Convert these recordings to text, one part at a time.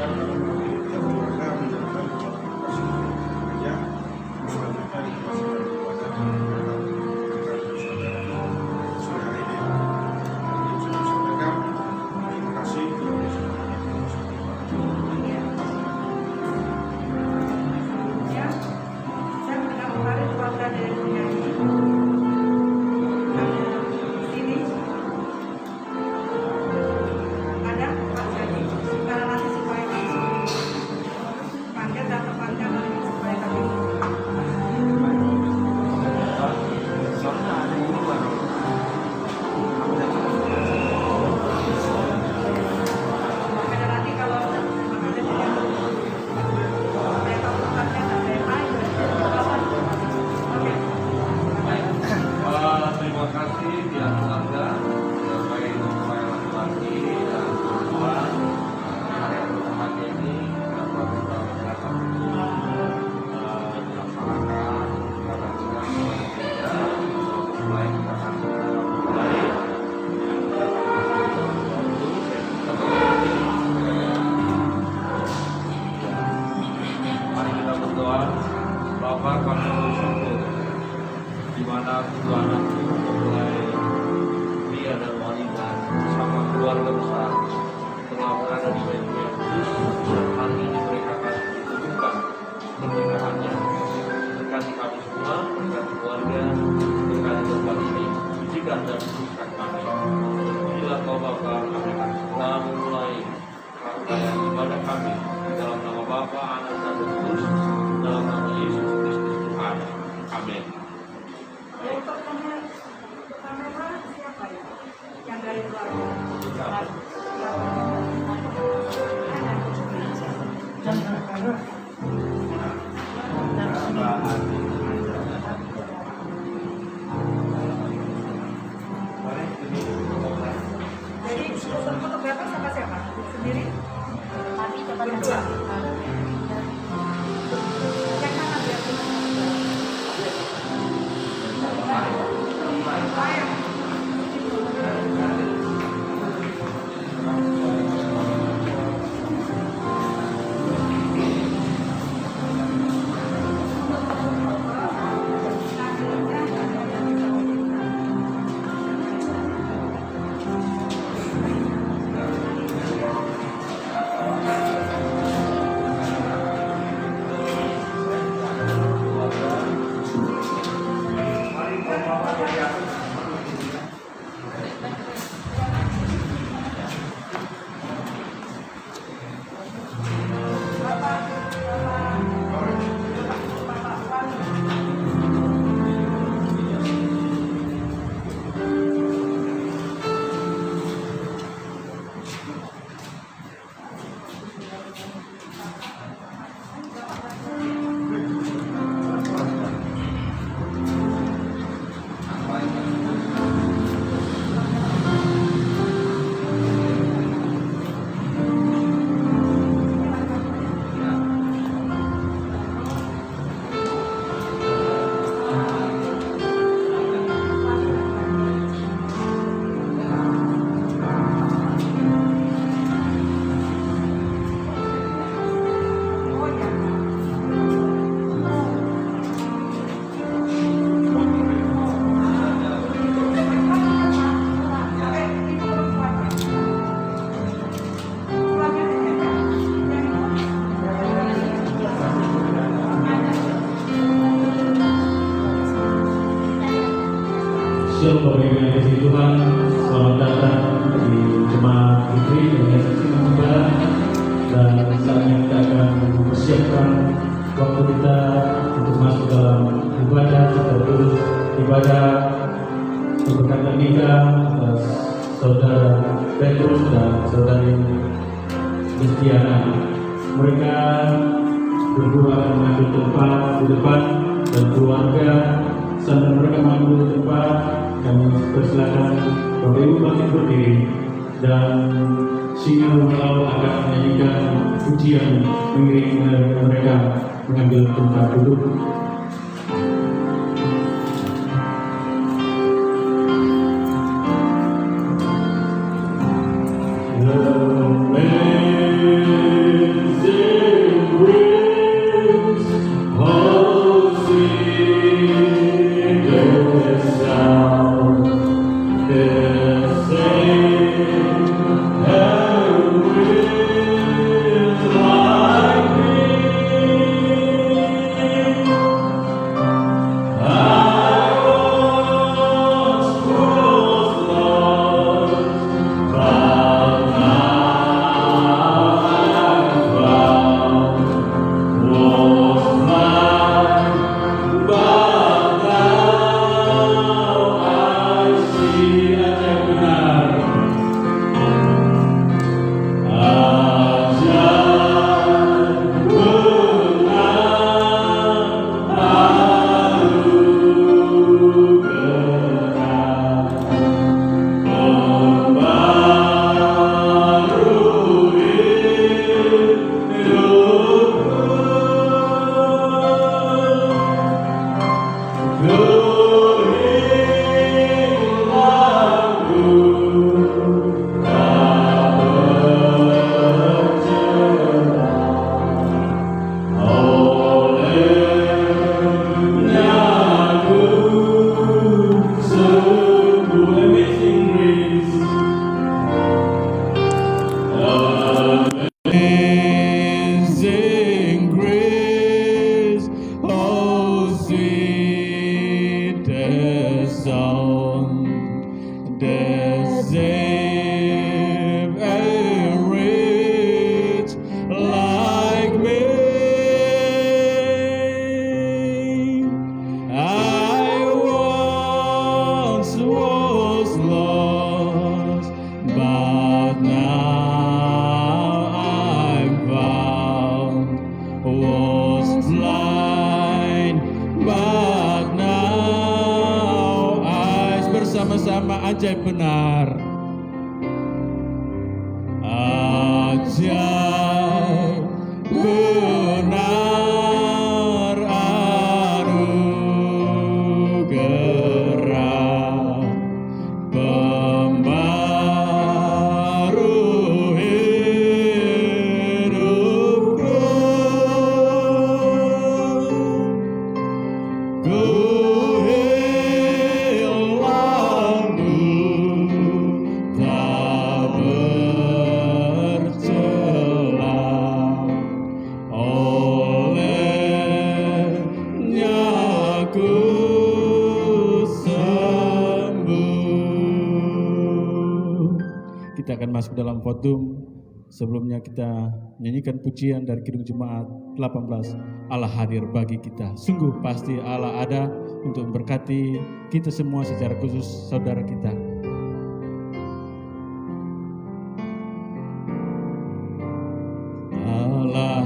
keluarga menjalankan kerja selanjutnya dikasihkan kepada saudara sore hari ini. Yang saya sampaikan, terima kasih kepada saudara. Ya, saya mendengar kemarin keluarga dari penyanyi sini ada Pak Jadi karena nanti supaya langsung panggil dan temankan nanti supaya kami ada nanti kalau makanya saya tahu tempatnya dan lain-lain. Oke. Terima kasih pihak keluarga, baik upaya laki-laki dan perempuan yang pagi ini dapat kita dilaksanakan karena sedang bekerja mulai kita akan mulai mari kita berdoa. Bapa, kami bersyukur di mana kedua anak itu mulai pria dan wanita bersama keluarga besar telah berada di meja yang kudus dan hari ini mereka akan ditujukan pernikahannya. Berkati kami semua, berkati keluarga, berkati tempat ini, sucikan dan kuduskan kami. Bila kau Bapa, kami akan segera memulai rangkaian ibadah kami di dalam nama Bapa, Anak dan Roh Kudus, dalam nama Yesus Kristus Tuhan. Amin. Untuk kamera siapa ya? Yang dari keluarga. Jadi untuk fotografer sama siapa? Sendiri? Tapi coba berdua. Yang mana biar Shalom bagi kasih Tuhan, selamat datang di jemaat Fitri dengan sesi mengembara, dan saatnya kita akan mempersiapkan waktu kita untuk masuk dalam ibadah sekaligus ibadah pemberkatan nikah atas saudara Petrus dan saudari Kristiana. Mereka berdua akan mengambil tempat di depan dan keluarga sambil mereka mengambil tempat. Kami persilakan Bapak Ibu bangkit berdiri dan singa walau akan menyanyikan pujian mengiringi mereka mengambil tempat duduk. Amen. Amazing grace, oh sweetest sound that saved a wretch like me. I once was lost, but now I'm found. Was blind, but now eyes. Bersama-sama ajaib benar. Ajaib benar anugerah pembaru hidupku. Ku hilangmu tak bercela, olehnya ku sembuh. Kita akan masuk dalam khotbah. Sebelumnya kita nyanyikan pujian dari Kidung Jemaat 18. Allah hadir bagi kita. Sungguh pasti Allah ada untuk memberkati kita semua, secara khusus saudara kita. Allah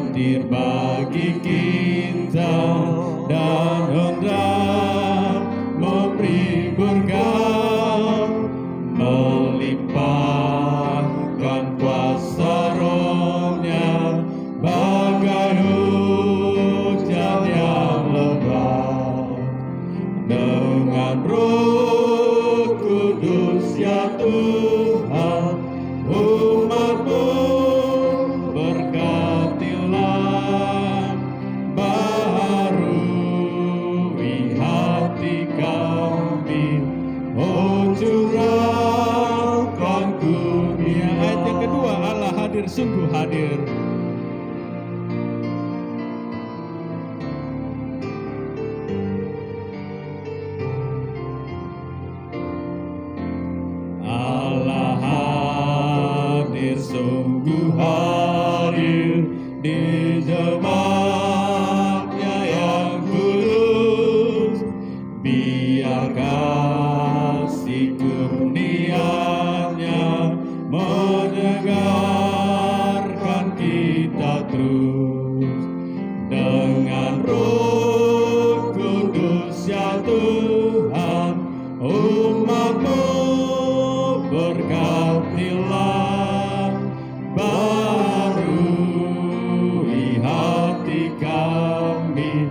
hadir bagi kita dan hendak memberi berkat, melimpahkan kuasa Roh-Nya bagai hujan yang lebat. Dengan Roh Kudus ya Tuhan, umat-Mu berkatilah, baharui hati kami, oh curahkan kurnia. Ayat yang kedua, Allah hadir, sungguh hadir. Allah hadir, sungguh hadir di jemaat-Nya yang kudus. Biar kasih kurnia-Nya menyegarkan kita terus. Dengan Roh Kudus ya Tuhan, umat-Mu berkatilah, baharui hati kami,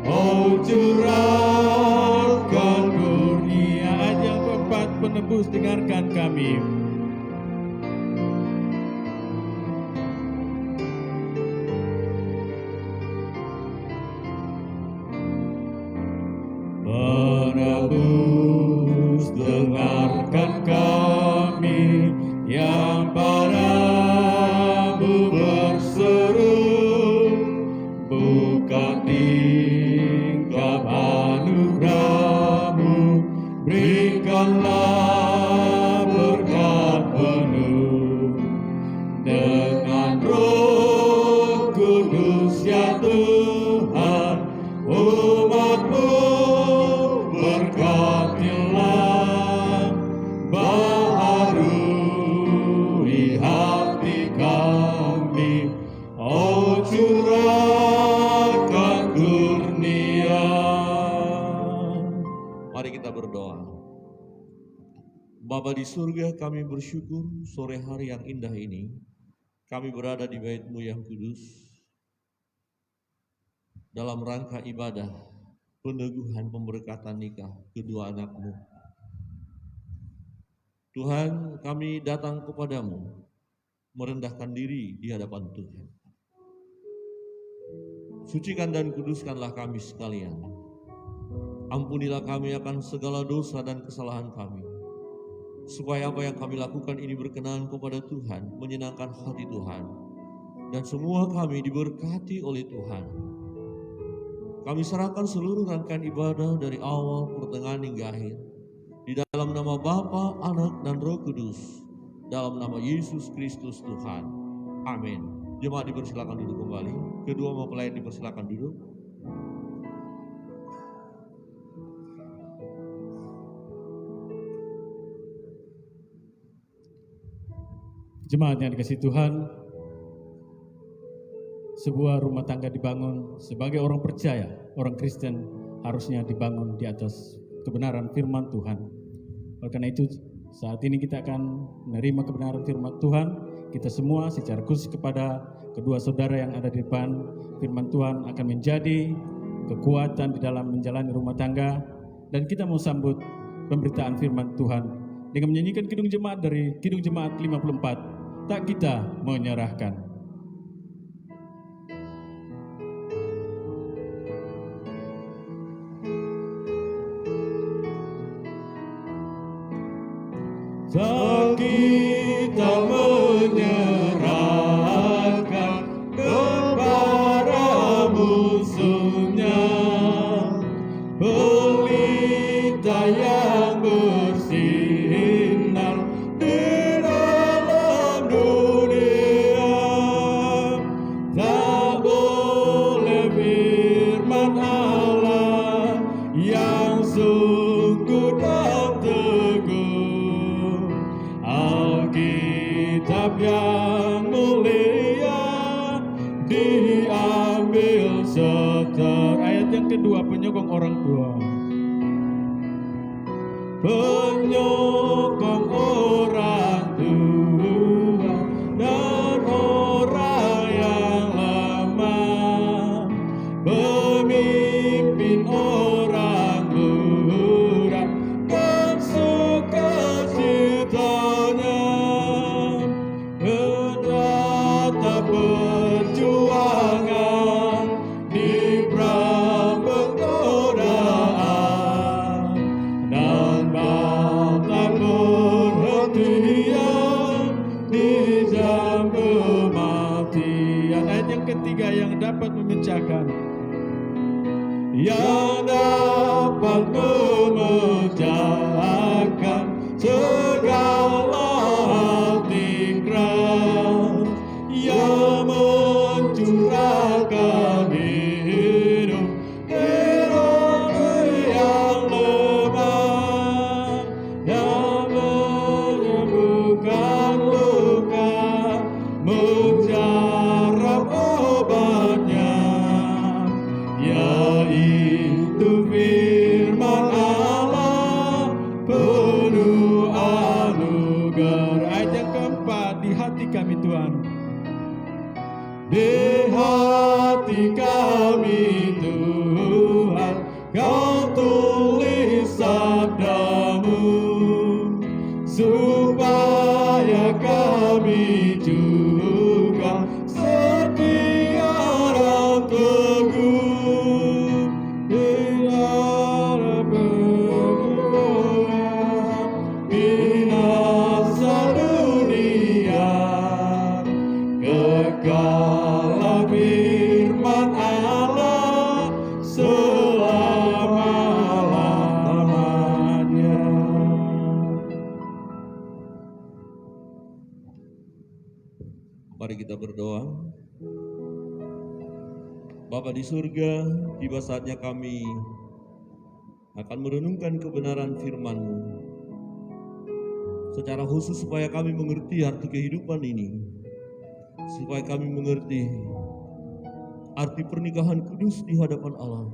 oh curahkan kurnia. Ayat yang keempat, penebus, dengarkan kami. Penebus Turunkanlah berkat penuh dengan Roh Kudus ya Tuhan, umat-Mu berkatilah, baharui hati kami, oh curahkan kurnia. Mari kita berdoa. Bapa di surga, kami bersyukur sore hari yang indah ini kami berada di bait-Mu yang kudus dalam rangka ibadah peneguhan pemberkatan nikah kedua anak-Mu. Tuhan, kami datang kepadamu merendahkan diri di hadapan Tuhan. Sucikan dan kuduskanlah kami sekalian. Ampunilah kami akan segala dosa dan kesalahan kami, supaya apa yang kami lakukan ini berkenan kepada Tuhan, menyenangkan hati Tuhan, dan semua kami diberkati oleh Tuhan. Kami serahkan seluruh rangkaian ibadah dari awal, pertengahan hingga akhir, di dalam nama Bapa, Anak, dan Roh Kudus, dalam nama Yesus Kristus Tuhan. Amin. Jemaat dipersilakan duduk kembali. Kedua mempelai dipersilakan duduk. Jemaat yang dikasihi Tuhan, sebuah rumah tangga dibangun sebagai orang percaya, orang Kristen harusnya dibangun di atas kebenaran firman Tuhan. Oleh karena itu, saat ini kita akan menerima kebenaran firman Tuhan. Kita semua secara khusus kepada kedua saudara yang ada di depan, firman Tuhan akan menjadi kekuatan di dalam menjalani rumah tangga. Dan kita mau sambut pemberitaan firman Tuhan dengan menyanyikan Kidung Jemaat dari Kidung Jemaat 54. Tak kita menyerahkan. Tak kita menyerahkan kepada musuhnya, pelita yang bersinar di dalam dunia. Tak boleh firman Allah yang sungguh dan teguh, Alkitab yang mulia diambil seter. Ayat yang kedua, penyokong orang tua. Penyokong orang tua dan orang yang lemah, pemimpin orang muda dan sukacitanya, menata perjuangan di perang godaan, dan mata perhatian di jam kematian. Ayat yang ketiga, yang dapat memecahkan, yang dapat memecahkan segala hati keras, yang mencurahkan hidup hati yang lemah, yang menyembuhkan luka, menjarap obatnya, yaitu firman Allah penuh anugerah. Ayat yang keempat, di hati kami Tuhan, di hati kami Tuhan, Kau tulis sabdamu, supaya kami juga setia dan teguh di dalam binasa dunia, kekal firman Allah selama-lamanya. Mari kita berdoa. Bapa di surga, tiba saatnya kami akan merenungkan kebenaran firman-Mu secara khusus supaya kami mengerti arti kehidupan ini, supaya kami mengerti arti pernikahan kudus di hadapan Allah,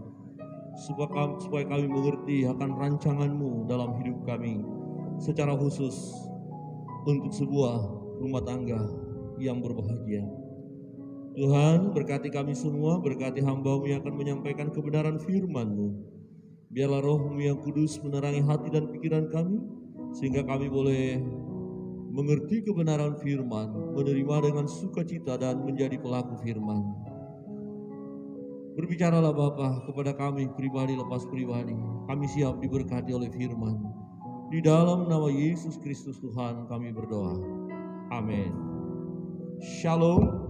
supaya kami mengerti akan rancangan-Mu dalam hidup kami secara khusus untuk sebuah rumah tangga yang berbahagia. Tuhan, berkati kami semua, berkati hamba-Mu yang akan menyampaikan kebenaran firman-Mu. Biarlah Roh-Mu yang kudus menerangi hati dan pikiran kami, sehingga kami boleh mengerti kebenaran firman, menerima dengan sukacita dan menjadi pelaku firman. Berbicaralah Bapa kepada kami pribadi lepas pribadi. Kami siap diberkati oleh firman. Di dalam nama Yesus Kristus Tuhan kami berdoa. Amin. Shalom.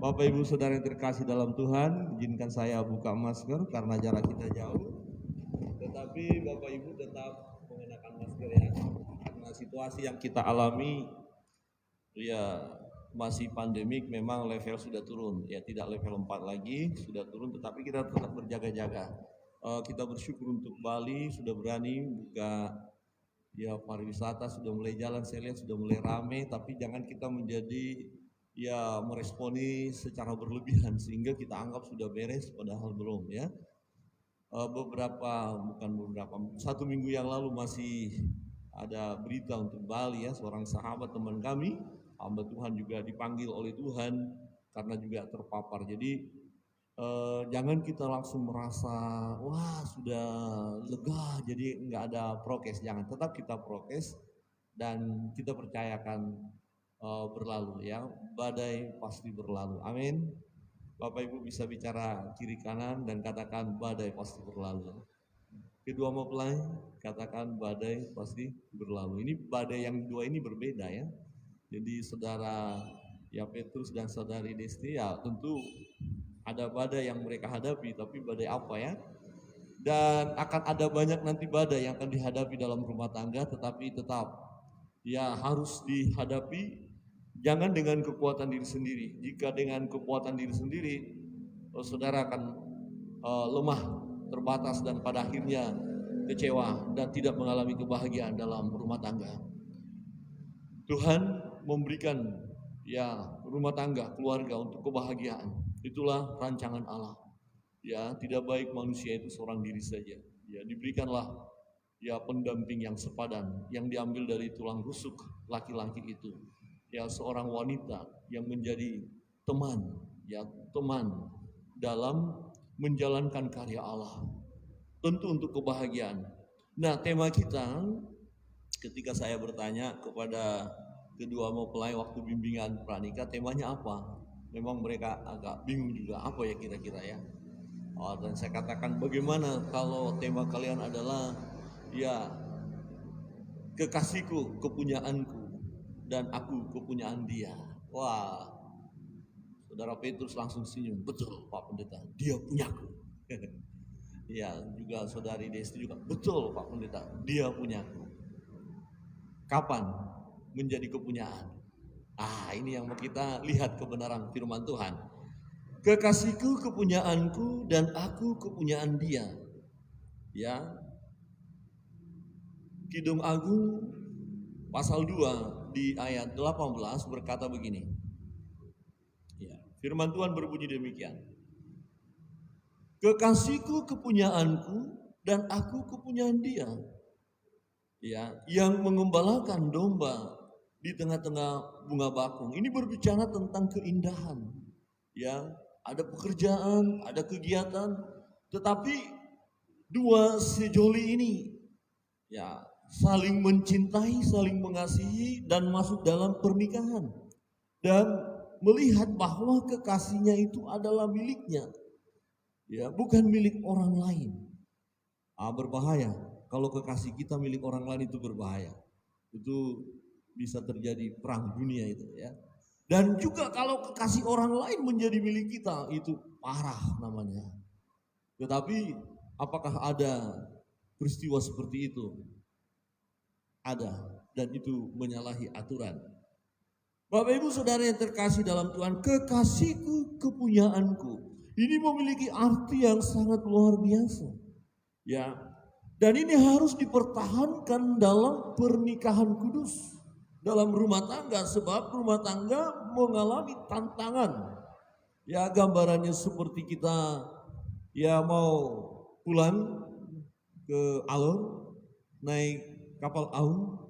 Bapak Ibu Saudara yang terkasih dalam Tuhan, izinkan saya buka masker karena jarak kita jauh. Tetapi Bapak Ibu tetap mengenakan masker ya. Karena situasi yang kita alami ya masih pandemik, memang level sudah turun. Ya tidak level 4 lagi, sudah turun, tetapi kita tetap berjaga-jaga. Kita bersyukur untuk Bali sudah berani buka ya pariwisata, sudah mulai jalan, saya lihat sudah mulai ramai, tapi jangan kita menjadi ya meresponi secara berlebihan sehingga kita anggap sudah beres padahal belum ya. Satu minggu yang lalu masih ada berita untuk Bali ya, seorang sahabat teman kami, hamba Tuhan juga dipanggil oleh Tuhan karena juga terpapar. Jadi jangan kita langsung merasa wah sudah lega jadi nggak ada prokes, jangan, tetap kita prokes dan kita percayakan berlalu ya, badai pasti berlalu. Amin. Bapak Ibu bisa bicara kiri kanan dan katakan badai pasti berlalu. Kedua mempelai katakan badai pasti berlalu. Ini badai yang dua ini berbeda ya. Jadi saudara ya Petrus dan saudari Desti ya tentu ada badai yang mereka hadapi, tapi badai apa ya? Dan akan ada banyak nanti badai yang akan dihadapi dalam rumah tangga, tetapi tetap ya harus dihadapi. Jangan dengan kekuatan diri sendiri. Jika dengan kekuatan diri sendiri, saudara akan lemah, terbatas, dan pada akhirnya kecewa dan tidak mengalami kebahagiaan dalam rumah tangga. Tuhan memberikan ya rumah tangga, keluarga untuk kebahagiaan. Itulah rancangan Allah. Ya, tidak baik manusia itu seorang diri saja. Ya, diberikanlah ya pendamping yang sepadan, yang diambil dari tulang rusuk laki-laki itu. Ya seorang wanita yang menjadi teman dalam menjalankan karya Allah, tentu untuk kebahagiaan. Nah, tema kita ketika saya bertanya kepada kedua mempelai waktu bimbingan pranikah, temanya apa? Memang mereka agak bingung juga, apa ya kira-kira ya. Dan saya katakan, bagaimana kalau tema kalian adalah ya kekasihku, kepunyaanku, dan aku kepunyaan dia. Wah, saudara Petrus langsung senyum. Betul Pak Pendeta, dia punyaku. Ya, juga saudari Desti juga. Betul Pak Pendeta, dia punyaku. Kapan menjadi kepunyaan? Ini yang mau kita lihat kebenaran firman Tuhan. Kekasihku kepunyaanku dan aku kepunyaan dia. Ya. Kidung Agung pasal 2 di ayat 18 berkata begini. Ya, firman Tuhan berbunyi demikian. Kekasihku kepunyaanku dan aku kepunyaan dia. Ya, yang mengembalakan domba di tengah-tengah bunga bakung. Ini berbicara tentang keindahan. Ya, ada pekerjaan, ada kegiatan, tetapi dua sejoli ini ya saling mencintai, saling mengasihi dan masuk dalam pernikahan dan melihat bahwa kekasihnya itu adalah miliknya, ya bukan milik orang lain. Berbahaya kalau kekasih kita milik orang lain, itu berbahaya. Itu bisa terjadi perang dunia itu ya. Dan juga kalau kekasih orang lain menjadi milik kita, itu parah namanya. Tetapi apakah ada peristiwa seperti itu? Ada, dan itu menyalahi aturan. Bapak Ibu Saudara yang terkasih dalam Tuhan, kekasihku, kepunyaanku. Ini memiliki arti yang sangat luar biasa. Ya. Dan ini harus dipertahankan dalam pernikahan kudus. Dalam rumah tangga, sebab rumah tangga mengalami tantangan. Ya, gambarannya seperti kita ya mau pulang ke Alor, naik kapal Aum,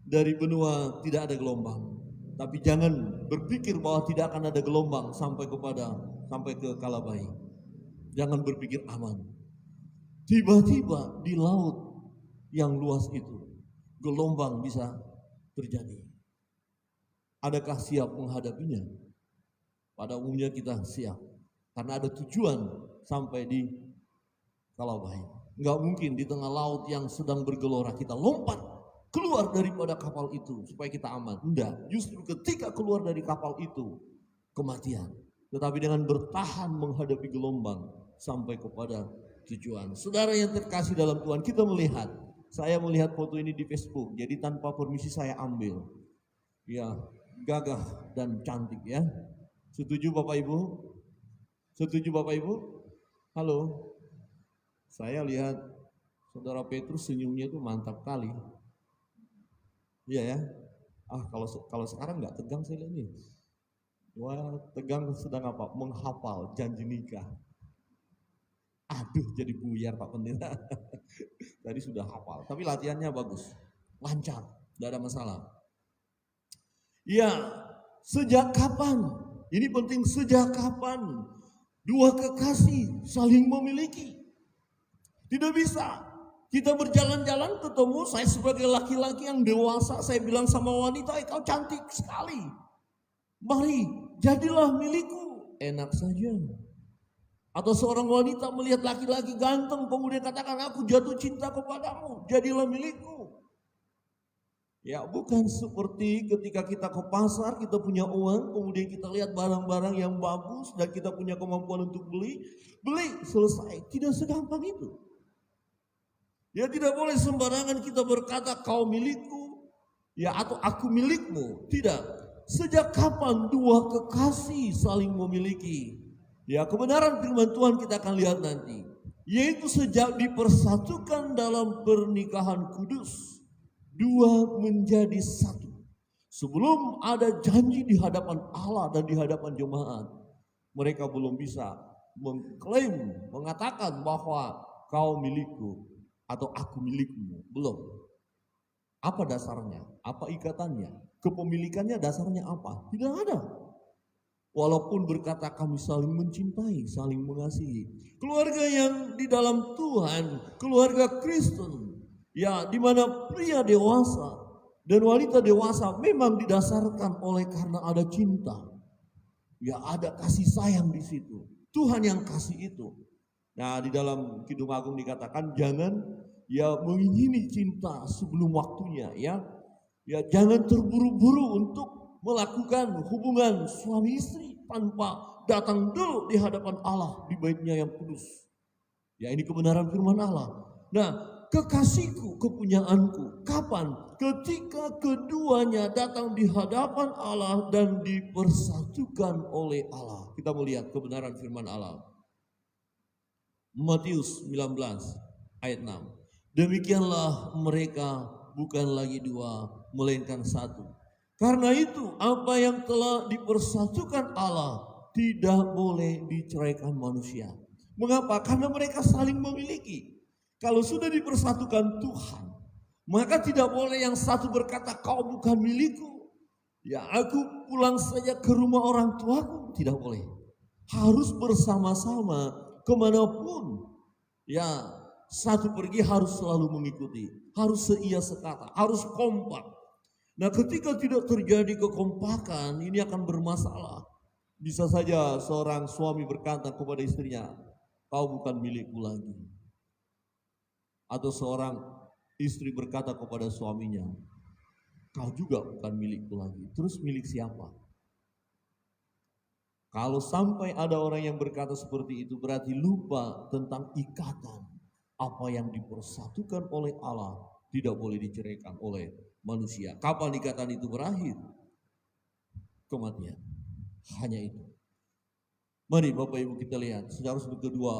dari benua tidak ada gelombang. Tapi jangan berpikir bahwa tidak akan ada gelombang sampai ke Kalabai. Jangan berpikir aman. Tiba-tiba di laut yang luas itu gelombang bisa terjadi. Adakah siap menghadapinya? Pada umumnya kita siap. Karena ada tujuan sampai di Kalabai. Enggak mungkin di tengah laut yang sedang bergelora kita lompat keluar daripada kapal itu supaya kita aman. Enggak, justru ketika keluar dari kapal itu kematian. Tetapi dengan bertahan menghadapi gelombang sampai kepada tujuan. Saudara yang terkasih dalam Tuhan, kita melihat, saya melihat foto ini di Facebook, jadi tanpa permisi saya ambil. Ya, gagah dan cantik ya. Setuju Bapak Ibu? Setuju Bapak Ibu? Halo? Saya lihat Saudara Petrus senyumnya itu mantap kali. Iya ya. Kalau sekarang nggak tegang saya lihat nih. Wah, tegang sedang apa? Menghafal janji nikah. Aduh, jadi buyar Pak Pendeta. Tadi sudah hafal, tapi latihannya bagus, lancar, tidak ada masalah. Ya, sejak kapan? Ini penting, sejak kapan dua kekasih saling memiliki? Tidak bisa. Kita berjalan-jalan ketemu, saya sebagai laki-laki yang dewasa, saya bilang sama wanita, kau cantik sekali. Mari, jadilah milikku. Enak saja. Atau seorang wanita melihat laki-laki ganteng, kemudian katakan, aku jatuh cinta kepadamu, jadilah milikku. Ya, bukan seperti ketika kita ke pasar, kita punya uang, kemudian kita lihat barang-barang yang bagus, dan kita punya kemampuan untuk beli, selesai. Tidak segampang itu. Ya, tidak boleh sembarangan kita berkata, kau milikku, ya atau aku milikmu. Tidak. Sejak kapan dua kekasih saling memiliki? Ya, kebenaran firman Tuhan kita akan lihat nanti. Yaitu sejak dipersatukan dalam pernikahan kudus. Dua menjadi satu. Sebelum ada janji di hadapan Allah dan di hadapan jemaat. Mereka belum bisa mengklaim, mengatakan bahwa kau milikku atau aku milikmu. Belum. Apa dasarnya? Apa ikatannya? Kepemilikannya dasarnya apa? Tidak ada. Walaupun berkata kami saling mencintai, saling mengasihi. Keluarga yang di dalam Tuhan, keluarga Kristen, ya di mana pria dewasa dan wanita dewasa memang didasarkan oleh karena ada cinta. Ya ada kasih sayang di situ. Tuhan yang kasih itu. Nah di dalam Kidung Agung dikatakan jangan ya mengingini cinta sebelum waktunya ya. Ya jangan terburu-buru untuk melakukan hubungan suami istri tanpa datang dulu di hadapan Allah di baitnya yang kudus. Ya ini kebenaran firman Allah. Nah kekasihku, kepunyaanku. Kapan? Ketika keduanya datang di hadapan Allah dan dipersatukan oleh Allah. Kita melihat kebenaran firman Allah. Matius 19 ayat 6. Demikianlah mereka bukan lagi dua, melainkan satu. Karena itu apa yang telah dipersatukan Allah tidak boleh diceraikan manusia. Mengapa? Karena mereka saling memiliki. Kalau sudah dipersatukan Tuhan, maka tidak boleh yang satu berkata kau bukan milikku. Ya aku pulang saja ke rumah orang tuaku. Tidak boleh. Harus bersama-sama kemanapun. Ya satu pergi harus selalu mengikuti. Harus seia sekata. Harus kompak. Nah ketika tidak terjadi kekompakan ini akan bermasalah. Bisa saja seorang suami berkata kepada istrinya, kau bukan milikku lagi. Atau seorang istri berkata kepada suaminya, kau juga bukan milikku lagi. Terus milik siapa? Kalau sampai ada orang yang berkata seperti itu berarti lupa tentang ikatan. Apa yang dipersatukan oleh Allah tidak boleh diceraikan oleh manusia. Kapan ikatan itu berakhir? kematian. Hanya itu. Mari Bapak Ibu kita lihat saudara-saudara kedua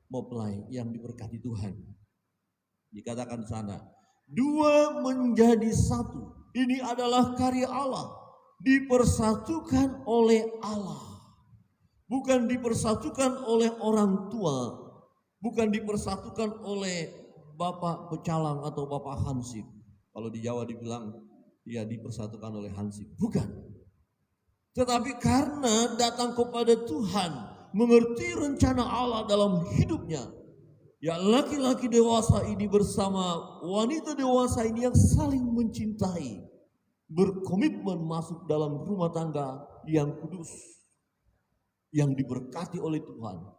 mempelai yang diberkati Tuhan. Dikatakan sana, dua menjadi satu. Ini adalah karya Allah. Dipersatukan oleh Allah. Bukan dipersatukan oleh orang tua. Bukan dipersatukan oleh Bapak Pecalang atau Bapak Hansip. Kalau di Jawa dibilang, ya dipersatukan oleh Hansip. Bukan. Tetapi karena datang kepada Tuhan, mengerti rencana Allah dalam hidupnya, ya laki-laki dewasa ini bersama wanita dewasa ini yang saling mencintai, berkomitmen masuk dalam rumah tangga yang kudus, yang diberkati oleh Tuhan,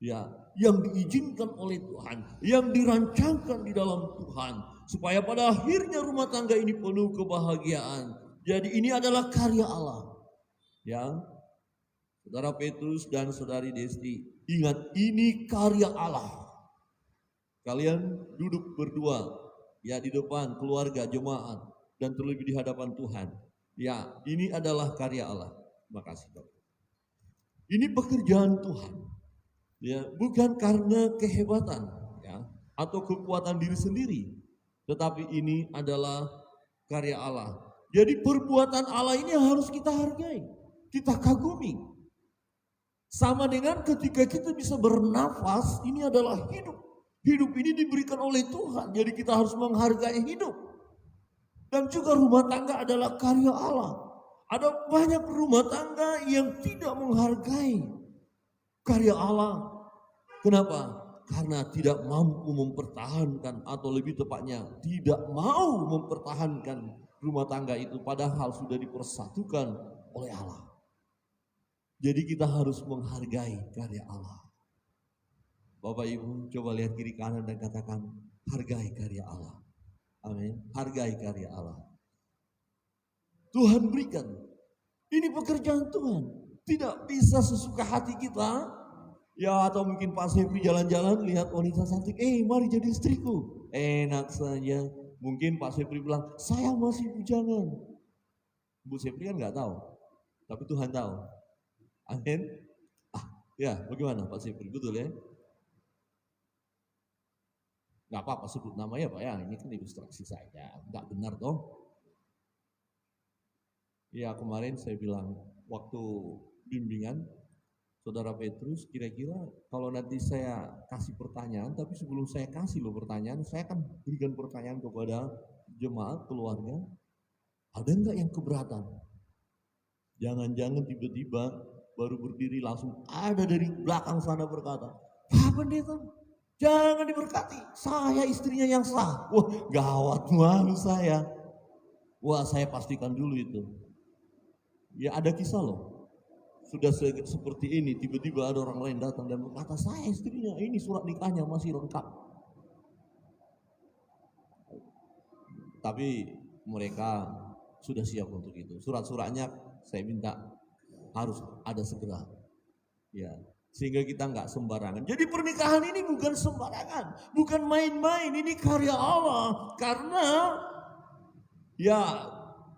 ya, yang diizinkan oleh Tuhan, yang dirancangkan di dalam Tuhan, supaya pada akhirnya rumah tangga ini penuh kebahagiaan. Jadi ini adalah karya Allah. Ya, Saudara Petrus dan Saudari Desti, ingat ini karya Allah. Kalian duduk berdua, ya di depan keluarga jemaat dan terlebih di hadapan Tuhan. Ya, ini adalah karya Allah. Makasih Bapak. Ini pekerjaan Tuhan. Ya, bukan karena kehebatan, ya, atau kekuatan diri sendiri, tetapi ini adalah karya Allah. Jadi perbuatan Allah ini harus kita hargai, kita kagumi. Sama dengan ketika kita bisa bernafas, ini adalah hidup. Hidup ini diberikan oleh Tuhan, jadi kita harus menghargai hidup. Dan juga rumah tangga adalah karya Allah. Ada banyak rumah tangga yang tidak menghargai karya Allah. Kenapa? Karena tidak mampu mempertahankan, atau lebih tepatnya tidak mau mempertahankan rumah tangga itu, padahal sudah dipersatukan oleh Allah. Jadi kita harus menghargai karya Allah. Bapak Ibu coba lihat kiri kanan dan katakan, hargai karya Allah. Amin. Hargai karya Allah. Tuhan berikan. Ini pekerjaan Tuhan. Tidak bisa sesuka hati kita. Ya, atau mungkin Pak Sepri jalan-jalan lihat wanita cantik, mari jadi istriku. Enak saja. Mungkin Pak Sepri bilang, saya masih bujangan. Bu Sepri kan nggak tahu, tapi Tuhan tahu. Amin. Ya, bagaimana Pak Sepri? Betul ya? Nggak apa-apa sebut namanya Pak ya, ini kan ilustrasi saja. Nggak benar toh. Ya, kemarin saya bilang waktu bimbingan, Saudara Petrus, kira-kira kalau nanti saya kasih pertanyaan, tapi sebelum saya kasih pertanyaan, saya akan berikan pertanyaan kepada jemaat, keluarga. Ada enggak yang keberatan? Jangan-jangan tiba-tiba baru berdiri langsung ada dari belakang sana berkata, Pak Pendeta, jangan diberkati, saya istrinya yang sah. Wah, gawat malu saya. Wah, saya pastikan dulu itu. Ya, ada kisah loh. Sudah seperti ini, tiba-tiba ada orang lain datang dan berkata, saya istrinya, ini surat nikahnya masih lengkap. Tapi mereka sudah siap untuk itu. Surat-suratnya saya minta harus ada segera. Ya, sehingga kita nggak sembarangan. Jadi pernikahan ini bukan sembarangan, bukan main-main, ini karya Allah. Karena ya,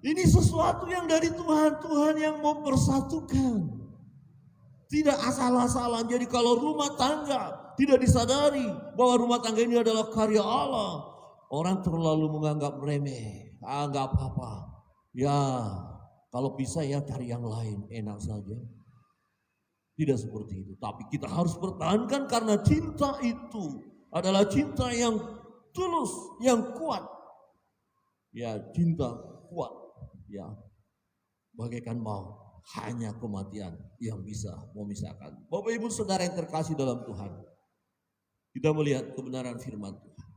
ini sesuatu yang dari Tuhan, Tuhan yang mempersatukan. Tidak asal-asalan. Jadi kalau rumah tangga tidak disadari bahwa rumah tangga ini adalah karya Allah, orang terlalu menganggap remeh. Nggak apa-apa. Ya, kalau bisa ya cari yang lain, enak saja. Tidak seperti itu. Tapi kita harus pertahankan karena cinta itu adalah cinta yang tulus, yang kuat. Ya, cinta kuat. Ya, bagaikan mau. Hanya kematian yang bisa memisahkan. Bapak Ibu Saudara yang terkasih dalam Tuhan, kita melihat kebenaran firman Tuhan.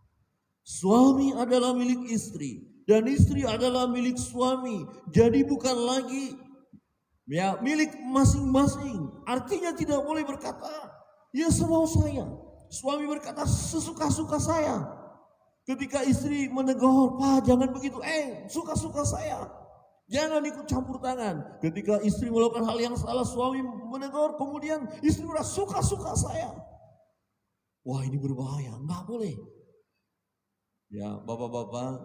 Suami adalah milik istri dan istri adalah milik suami. Jadi bukan lagi ya milik masing-masing. Artinya tidak boleh berkata, ya semau saya. Suami berkata sesuka-suka saya. Ketika istri menegur, Pak jangan begitu. Suka-suka saya. Jangan ikut campur tangan. Ketika istri melakukan hal yang salah, suami menegur, kemudian istri merasa suka-suka saya. Wah, ini berbahaya, nggak boleh. Ya, bapak-bapak,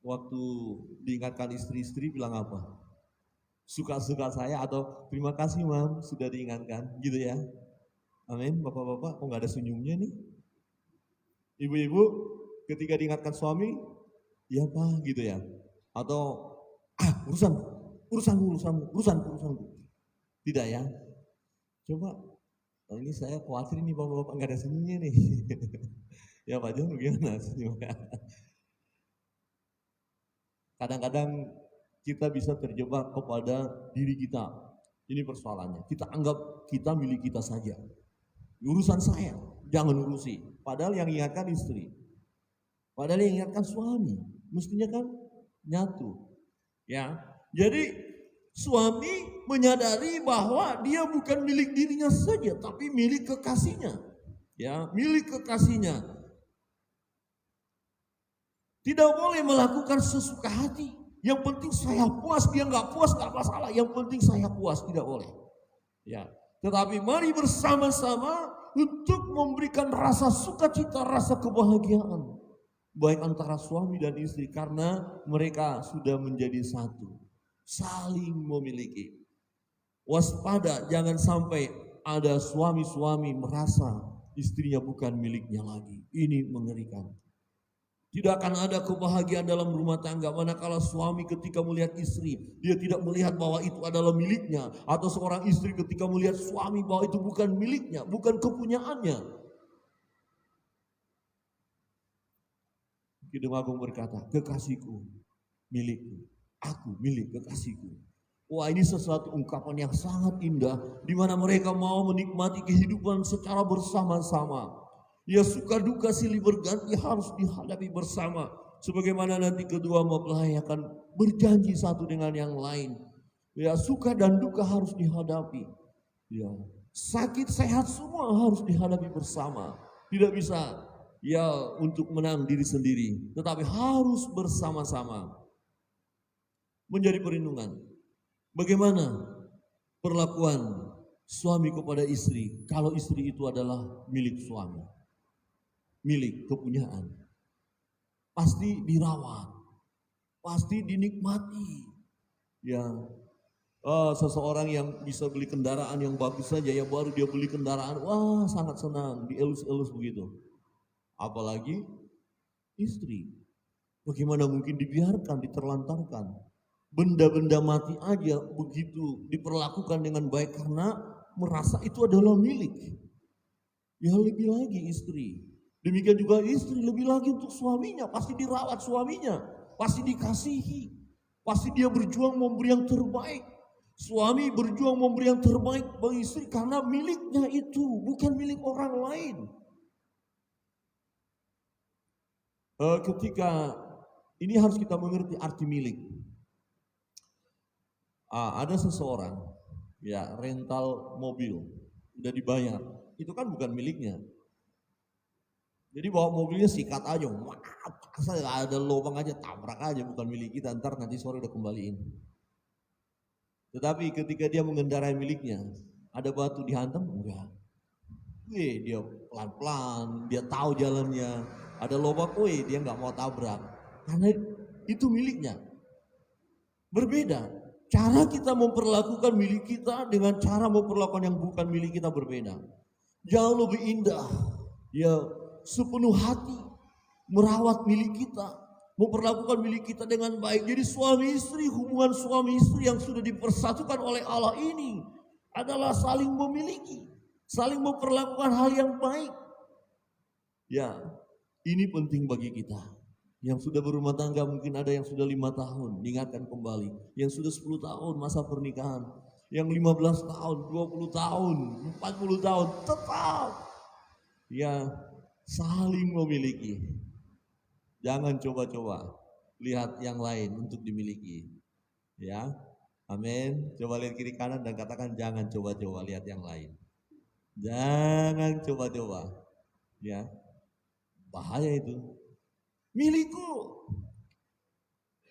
waktu diingatkan istri-istri bilang apa? suka-suka saya atau terima kasih mam sudah diingatkan gitu ya. Amin. Bapak-bapak kok nggak ada senyumnya nih? Ibu-ibu ketika diingatkan suami, ya pak gitu ya. Atau urusan. Tidak ya. Coba ini saya khawatir nih bapak-bapak nggak ada senyumnya nih. Ya Pak John bagaimana senyumnya? Kadang-kadang kita bisa terjebak kepada diri kita. Ini persoalannya. Kita anggap kita milik kita saja. Urusan saya, jangan urusi. Padahal yang ingatkan istri. Padahal yang ingatkan suami. Mestinya kan nyatu. Ya. Jadi suami menyadari bahwa dia bukan milik dirinya saja, tapi milik kekasihnya. Ya, milik kekasihnya. Tidak boleh melakukan sesuka hati. Yang penting saya puas, dia nggak puas nggak masalah. Yang penting saya puas, tidak boleh. Ya, tetapi mari bersama-sama untuk memberikan rasa sukacita, rasa kebahagiaan, baik antara suami dan istri, karena mereka sudah menjadi satu, saling memiliki. Waspada, jangan sampai ada suami-suami merasa istrinya bukan miliknya lagi. Ini mengerikan. Tidak akan ada kebahagiaan dalam rumah tangga manakala suami ketika melihat istri, dia tidak melihat bahwa itu adalah miliknya. Atau seorang istri ketika melihat suami bahwa itu bukan miliknya, bukan kepunyaannya. Kidung Agung berkata, kekasihku milikku, aku milik kekasihku. Wah, ini sesuatu ungkapan yang sangat indah, di mana mereka mau menikmati kehidupan secara bersama-sama. Ya suka duka silih berganti harus dihadapi bersama. Sebagaimana nanti kedua mempelai akan berjanji satu dengan yang lain. Ya suka dan duka harus dihadapi. Ya sakit sehat semua harus dihadapi bersama. Tidak bisa ya untuk menang diri sendiri. Tetapi harus bersama-sama. Menjadi perlindungan. Bagaimana perlakuan suami kepada istri kalau istri itu adalah milik suami? Milik kepunyaan, pasti dirawat, pasti dinikmati. Ya, seseorang yang bisa beli kendaraan yang bagus saja, ya baru dia beli kendaraan, wah sangat senang, dielus-elus begitu. Apalagi istri, bagaimana mungkin dibiarkan, diterlantarkan? Benda-benda mati aja begitu diperlakukan dengan baik karena merasa itu adalah milik. Ya lebih lagi istri. Demikian juga istri, lebih lagi untuk suaminya, pasti dirawat suaminya, pasti dikasihi, pasti dia berjuang memberi yang terbaik. Suami berjuang memberi yang terbaik bagi istri karena miliknya itu, bukan milik orang lain. Ketika ini harus kita mengerti arti milik. Ada seseorang, ya rental mobil, udah dibayar, itu kan bukan miliknya. Jadi bawa mobilnya sikat aja, masa gak ada lubang aja, tabrak aja, bukan milik kita, ntar nanti sore udah kembaliin. Tetapi ketika dia mengendarai miliknya, ada batu dihantam, enggak. Dia pelan-pelan, dia tahu jalannya, ada lubang, dia nggak mau tabrak, karena itu miliknya. Berbeda, cara kita memperlakukan milik kita dengan cara memperlakukan yang bukan milik kita berbeda. Jauh lebih indah, ya. Sepenuh hati merawat milik kita, memperlakukan milik kita dengan baik. Jadi suami istri, hubungan suami istri yang sudah dipersatukan oleh Allah ini adalah saling memiliki, saling memperlakukan hal yang baik. Ya, ini penting bagi kita. Yang sudah berumah tangga mungkin ada yang sudah 5 tahun, diingatkan kembali. Yang sudah 10 tahun masa pernikahan, yang 15 tahun, 20 tahun, 40 tahun, tetap ya saling memiliki. Jangan coba-coba lihat yang lain untuk dimiliki. Ya, amin. Coba lihat kiri kanan dan katakan jangan coba-coba lihat yang lain. Jangan coba-coba. Ya, bahaya itu. Milikku.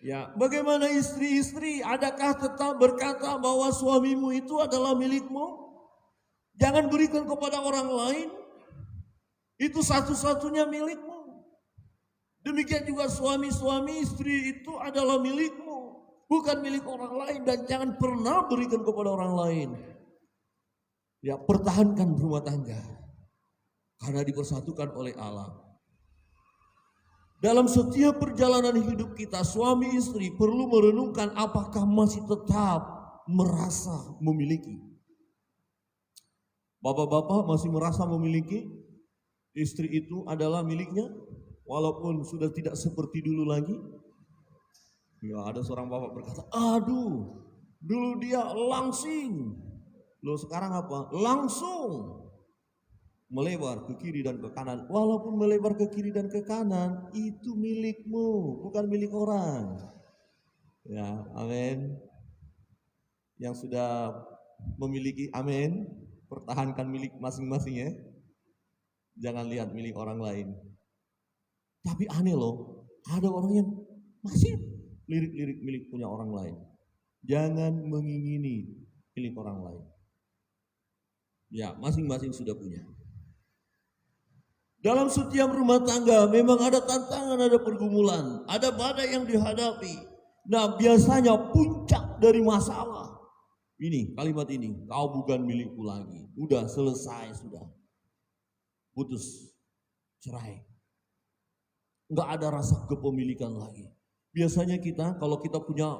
Ya, bagaimana istri-istri? Adakah tetap berkata bahwa suamimu itu adalah milikmu? Jangan berikan kepada orang lain. Itu satu-satunya milikmu. Demikian juga suami-suami, istri itu adalah milikmu. bukan milik orang lain, dan jangan pernah berikan kepada orang lain. Ya, pertahankan rumah tangga karena dipersatukan oleh Allah. Dalam setiap perjalanan hidup kita, suami istri perlu merenungkan apakah masih tetap merasa memiliki. Bapak-bapak masih merasa memiliki istri itu adalah miliknya, walaupun sudah tidak seperti dulu lagi. Ya, ada seorang bapak berkata, aduh, dulu dia langsing. Loh, sekarang apa? Langsung melebar ke kiri dan ke kanan. Walaupun melebar ke kiri dan ke kanan, itu milikmu, bukan milik orang. Ya, amin. Yang sudah memiliki, amin, pertahankan milik masing-masing ya. Jangan lihat milik orang lain. Tapi aneh loh, ada orang yang masih lirik-lirik milik punya orang lain. Jangan mengingini milik orang lain. Ya, masing-masing sudah punya. Dalam setiap rumah tangga memang ada tantangan, ada pergumulan, ada badai yang dihadapi. Nah, biasanya puncak dari masalah ini, kalimat ini, kau bukan milikku lagi. Udah selesai, sudah. Putus, cerai. Enggak ada rasa kepemilikan lagi. Biasanya kita, kalau kita punya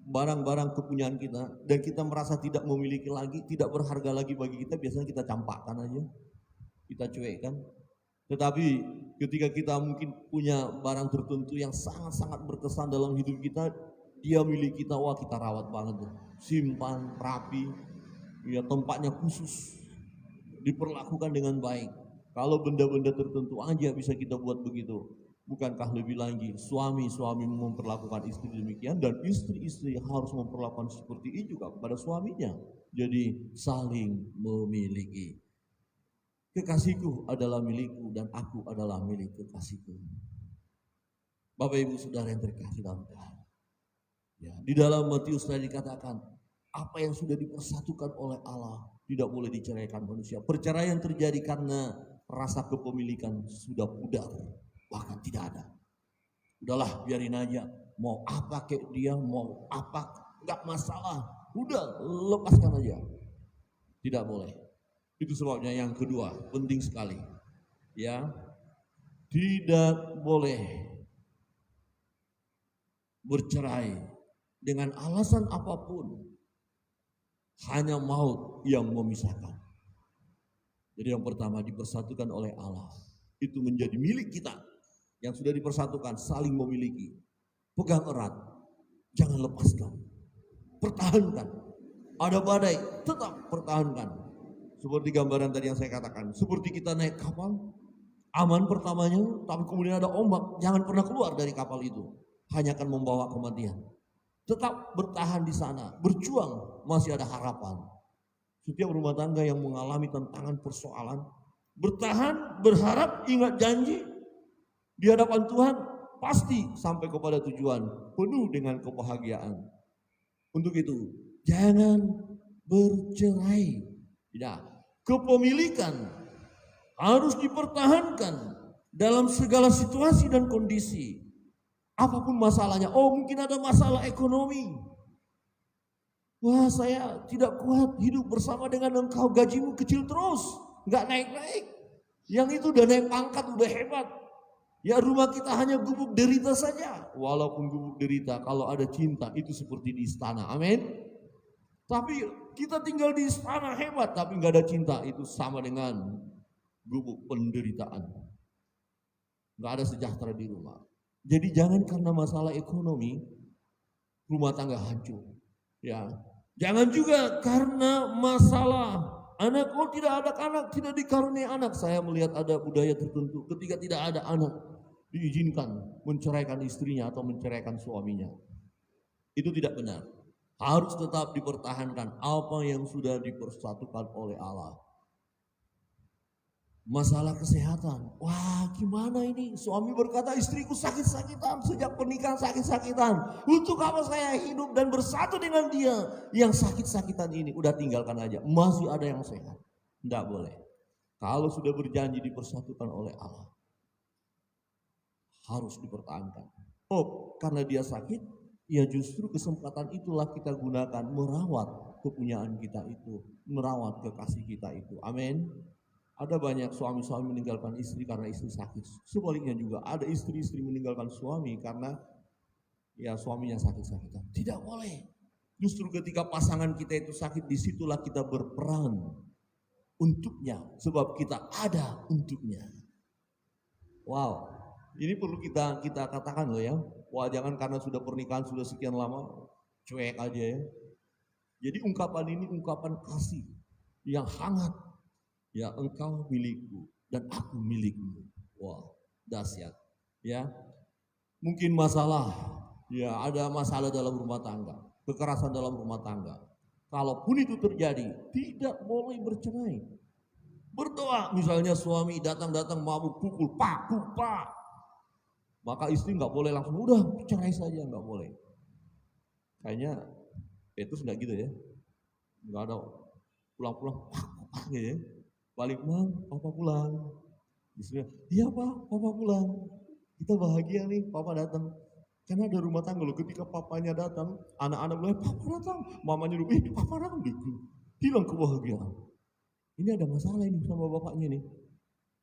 barang-barang kepunyaan kita dan kita merasa tidak memiliki lagi, tidak berharga lagi bagi kita, biasanya kita campakkan aja, kita cuekkan. Tetapi ketika kita mungkin punya barang tertentu yang sangat-sangat berkesan dalam hidup kita, dia milik kita, wah kita rawat banget tuh, simpan rapi, ya tempatnya khusus, diperlakukan dengan baik. Kalau benda-benda tertentu aja bisa kita buat begitu, bukankah lebih lagi suami memperlakukan istri demikian, dan istri harus memperlakukan seperti itu juga kepada suaminya. Jadi saling memiliki. Kekasihku adalah milikku dan aku adalah milik kekasihku. Bapak Ibu Saudara yang terkasih dalam Tuhan. Ya, di dalam Matius tadi dikatakan, apa yang sudah dipersatukan oleh Allah tidak boleh diceraikan manusia. Perceraian terjadi karena rasa kepemilikan sudah pudar, bahkan tidak ada. Udahlah, biarin aja, mau apa kayak dia, mau apa, enggak masalah. Udah, lepaskan aja. Tidak boleh. Itu sebabnya yang kedua, penting sekali. Ya, tidak boleh bercerai dengan alasan apapun, hanya maut yang memisahkan. Jadi yang pertama, dipersatukan oleh Allah, itu menjadi milik kita. Yang sudah dipersatukan, saling memiliki. Pegang erat, jangan lepaskan, pertahankan. Ada badai, tetap pertahankan. Seperti gambaran tadi yang saya katakan, seperti kita naik kapal, aman pertamanya, tapi kemudian ada ombak, jangan pernah keluar dari kapal itu, hanya akan membawa kematian. Tetap bertahan di sana, berjuang, masih ada harapan. Setiap rumah tangga yang mengalami tantangan persoalan, bertahan, berharap, ingat janji, di hadapan Tuhan, pasti sampai kepada tujuan, penuh dengan kebahagiaan. Untuk itu, jangan bercerai. Tidak, kepemilikan harus dipertahankan dalam segala situasi dan kondisi. Apapun masalahnya, oh mungkin ada masalah ekonomi. Wah, saya tidak kuat hidup bersama dengan engkau, gajimu kecil terus, nggak naik-naik. Yang itu udah naik pangkat, udah hebat. Ya, rumah kita hanya gubuk derita saja. Walaupun gubuk derita, kalau ada cinta itu seperti di istana. Amin. Tapi kita tinggal di istana hebat, tapi nggak ada cinta, itu sama dengan gubuk penderitaan. Nggak ada sejahtera di rumah. Jadi jangan karena masalah ekonomi rumah tangga hancur. Ya, jangan juga karena masalah anak, oh tidak ada anak, tidak dikaruniai anak. Saya melihat ada budaya tertentu, ketika tidak ada anak diizinkan menceraikan istrinya atau menceraikan suaminya. Itu tidak benar. Harus tetap dipertahankan apa yang sudah dipersatukan oleh Allah. Masalah kesehatan, wah gimana ini? Suami berkata, istriku sakit-sakitan, sejak pernikahan sakit-sakitan. Untuk apa saya hidup dan bersatu dengan dia yang sakit-sakitan ini? Udah tinggalkan aja, masih ada yang sehat. Tidak boleh. Kalau sudah berjanji dipersatukan oleh Allah, harus dipertahankan. Oh, karena dia sakit, ya justru kesempatan itulah kita gunakan merawat kepunyaan kita itu, merawat kekasih kita itu. Amin. Ada banyak suami-suami meninggalkan istri karena istri sakit. Sebaliknya juga ada istri-istri meninggalkan suami karena ya suaminya sakit-sakitan. Tidak boleh. Justru ketika pasangan kita itu sakit, disitulah kita berperan untuknya, sebab kita ada untuknya. Wow, ini perlu kita katakan loh ya. Wah, jangan karena sudah pernikahan sudah sekian lama cuek aja ya. Jadi ungkapan ini ungkapan kasih yang hangat. Ya, engkau milikku dan aku milikmu. Wow, dahsyat. Ya, mungkin masalah. Ya, ada masalah dalam rumah tangga, kekerasan dalam rumah tangga. Kalaupun itu terjadi, tidak boleh bercerai. Berdoa, misalnya suami datang mabuk pukul, pak. Maka istri nggak boleh langsung udah cerai saja, nggak boleh. Kayaknya itu sudah gitu ya, nggak ada pulang-pulang pak gitu ya. Balik papa pulang. Istrinya, iya pak, papa pulang. Kita bahagia nih, papa datang. Karena ada rumah tangga loh, ketika papanya datang, anak-anak bilang, papa datang. Mamanya bilang, papa datang. Hilang kebahagiaan. Ini ada masalah ini sama bapaknya nih.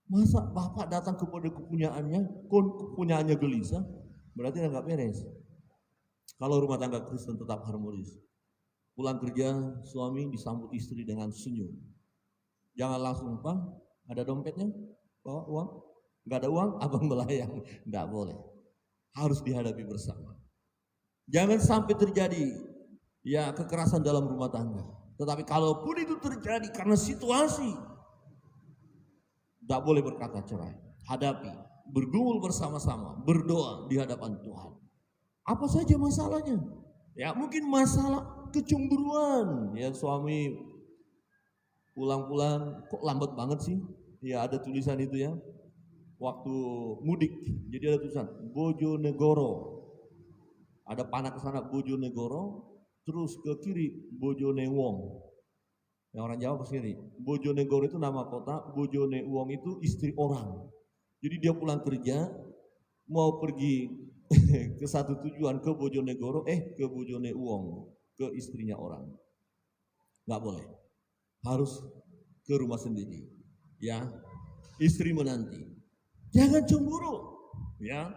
Masa bapak datang kepada kepunyaannya gelisah, berarti nggak beres. Kalau rumah tangga Kristen tetap harmonis. Pulang kerja, suami disambut istri dengan senyum. Jangan langsung, Pak, ada dompetnya? Bawa uang? Nggak ada uang? Abang belayang. Nggak boleh. Harus dihadapi bersama. Jangan sampai terjadi ya kekerasan dalam rumah tangga. Tetapi kalaupun itu terjadi karena situasi, nggak boleh berkata cerai. Hadapi, bergumul bersama-sama, berdoa di hadapan Tuhan. Apa saja masalahnya? Ya mungkin masalah kecemburuan. Ya suami pulang-pulang kok lambat banget sih? Ya ada tulisan itu ya. Waktu mudik, jadi ada tulisan Bojonegoro. Ada panah ke sana Bojonegoro, terus ke kiri Bojonewong. Yang orang Jawa ke kiri. Bojonegoro itu nama kota, Bojonewong itu istri orang. Jadi dia pulang kerja mau pergi ke satu tujuan ke Bojonegoro, ke Bojonewong, ke istrinya orang. Nggak boleh. Harus ke rumah sendiri. Ya, istri menanti. Jangan cemburu, ya.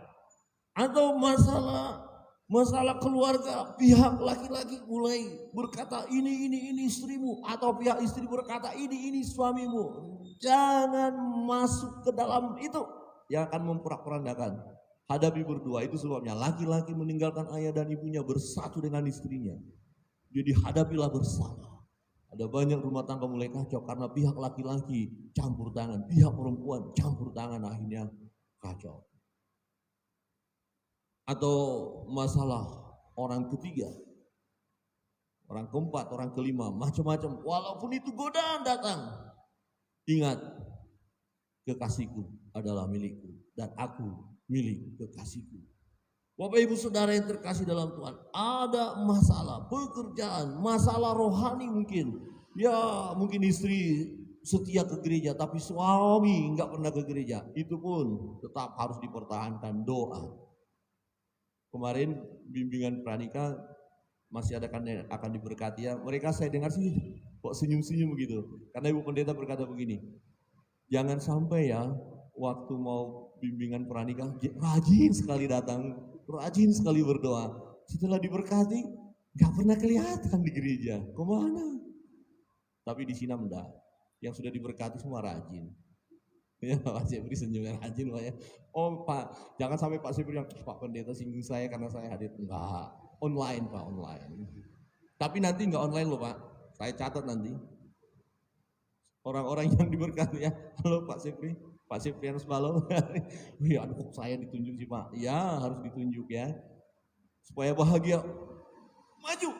Atau masalah keluarga, pihak laki-laki mulai berkata ini istrimu, atau pihak istri berkata ini suamimu. Jangan masuk ke dalam itu yang akan memporak-porandakan. Hadapi berdua, itu sebabnya laki-laki meninggalkan ayah dan ibunya bersatu dengan istrinya. Jadi hadapilah bersama. Ada banyak rumah tangga mulai kacau karena pihak laki-laki campur tangan, pihak perempuan campur tangan, akhirnya kacau. Atau masalah orang ketiga, orang keempat, orang kelima, macam-macam. Walaupun itu godaan datang, ingat, kekasihku adalah milikku dan aku milik kekasihku. Bapak ibu saudara yang terkasih dalam Tuhan, ada masalah pekerjaan, masalah rohani mungkin. Ya mungkin istri setia ke gereja tapi suami nggak pernah ke gereja. Itu pun tetap harus dipertahankan doa. Kemarin bimbingan pranika masih akan diberkati ya. Mereka saya dengar sih kok senyum-senyum begitu. Karena ibu pendeta berkata begini, jangan sampai ya waktu mau bimbingan pranika rajin sekali datang, rajin sekali berdoa. Setelah diberkati, gak pernah kelihatan di gereja. Kemana? Tapi di sini enggak. Yang sudah diberkati semua rajin. Ya Pak Sepri senyumnya rajin Pak ya. Oh Pak, jangan sampai Pak Sepri yang Pak Pendeta singgung saya karena saya hadir. Enggak, online Pak, online. Tapi nanti enggak online loh Pak. Saya catat nanti. Orang-orang yang diberkati ya. Halo Pak Sepri. Pak Septianus Balo, ya aduh saya ditunjuk sih Pak, ya harus ditunjuk ya, supaya bahagia, maju.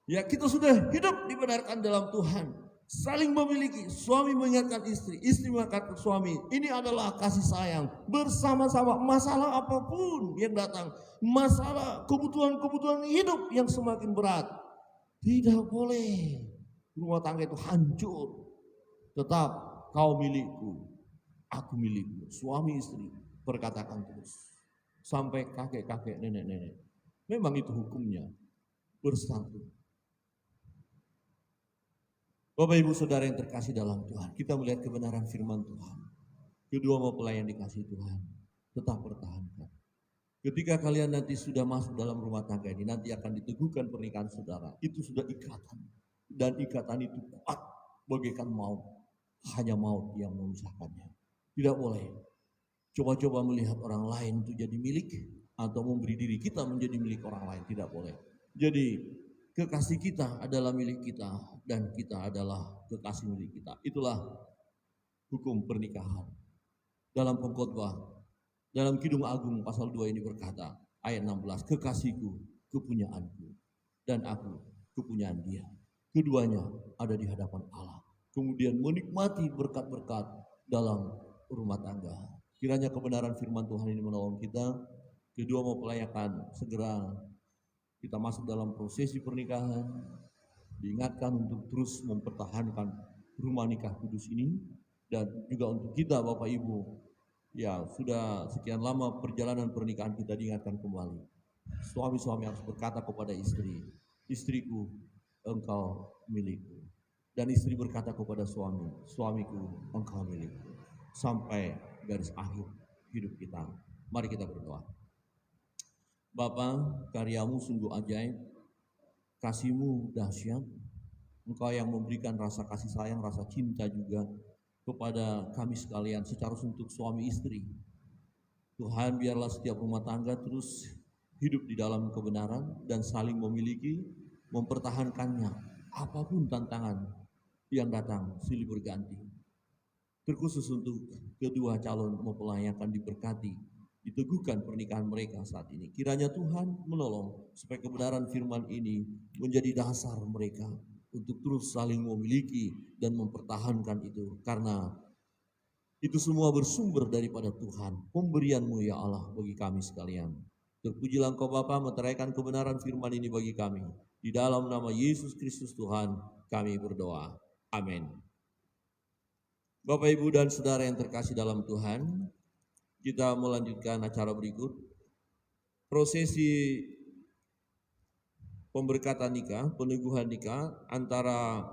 Ya kita sudah hidup dibenarkan dalam Tuhan, saling memiliki, suami mengingatkan istri, istri mengingatkan suami. Ini adalah kasih sayang bersama-sama. Masalah apapun yang datang, masalah kebutuhan hidup yang semakin berat, tidak boleh rumah tangga itu hancur. Tetap kau milikku, aku milikmu, suami istri berkatakan terus sampai kakek-kakek, nenek-nenek. Memang itu hukumnya, bersatu. Bapak Ibu Saudara yang terkasih dalam Tuhan, kita melihat kebenaran firman Tuhan. Kedua mempelai yang dikasih Tuhan, tetap pertahankan. Ketika kalian nanti sudah masuk dalam rumah tangga ini, nanti akan diteguhkan pernikahan saudara. Itu sudah ikatan. Dan ikatan itu kuat bagaikan maut. Hanya maut yang memisahkannya. Tidak boleh coba-coba melihat orang lain itu jadi milik, atau memberi diri kita menjadi milik orang lain. Tidak boleh. Jadi kekasih kita adalah milik kita, dan kita adalah kekasih milik kita. Itulah hukum pernikahan. Dalam Pengkhotbah, dalam Kidung Agung pasal 2 ini berkata, ayat 16, kekasihku, kepunyaanku, dan aku, kepunyaan dia. Keduanya ada di hadapan Allah. Kemudian menikmati berkat-berkat dalam rumah tangga. Kiranya kebenaran firman Tuhan ini menolong kita. Kedua mempelai akan segera kita masuk dalam prosesi pernikahan, diingatkan untuk terus mempertahankan rumah nikah kudus ini, dan juga untuk kita Bapak Ibu, ya sudah sekian lama perjalanan pernikahan kita diingatkan kembali. Suami-suami harus berkata kepada istri, istriku engkau milikku, dan istri berkata kepada suami, suamiku engkau milikku, sampai garis akhir hidup kita. Mari kita berdoa. Bapa, karyamu sungguh ajaib, kasihmu dahsyat, engkau yang memberikan rasa kasih sayang, rasa cinta juga kepada kami sekalian secara untuk suami istri. Tuhan, biarlah setiap rumah tangga terus hidup di dalam kebenaran dan saling memiliki, mempertahankannya, apapun tantangan yang datang silih berganti. Terkhusus untuk kedua calon mempelai yang akan diberkati, diteguhkan pernikahan mereka saat ini. Kiranya Tuhan menolong supaya kebenaran firman ini menjadi dasar mereka untuk terus saling memiliki dan mempertahankan itu. Karena itu semua bersumber daripada Tuhan, pemberian-Mu ya Allah bagi kami sekalian. Terpujilah Engkau Bapa, meteraikan kebenaran firman ini bagi kami. Di dalam nama Yesus Kristus Tuhan kami berdoa. Amin. Bapak, Ibu, dan Saudara yang terkasih dalam Tuhan, kita melanjutkan acara berikut. Prosesi pemberkatan nikah, peneguhan nikah antara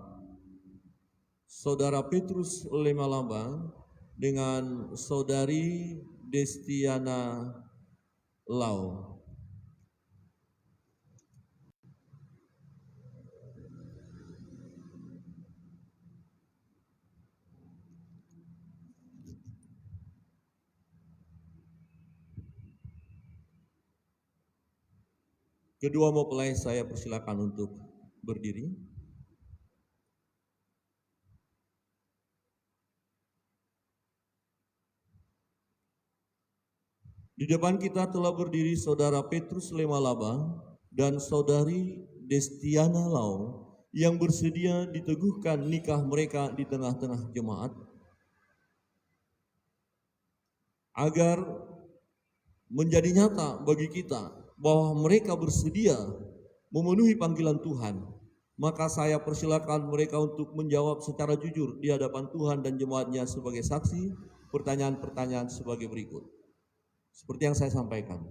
Saudara Petrus Lemalamba dengan Saudari Destiana Lau. Kedua mempelai saya persilakan untuk berdiri. Di depan kita telah berdiri Saudara Petrus Lemalaba dan Saudari Destiana Lau yang bersedia diteguhkan nikah mereka di tengah-tengah jemaat, agar menjadi nyata bagi kita bahwa mereka bersedia memenuhi panggilan Tuhan. Maka saya persilakan mereka untuk menjawab secara jujur di hadapan Tuhan dan jemaatnya sebagai saksi. Pertanyaan-pertanyaan sebagai berikut. Seperti yang saya sampaikan,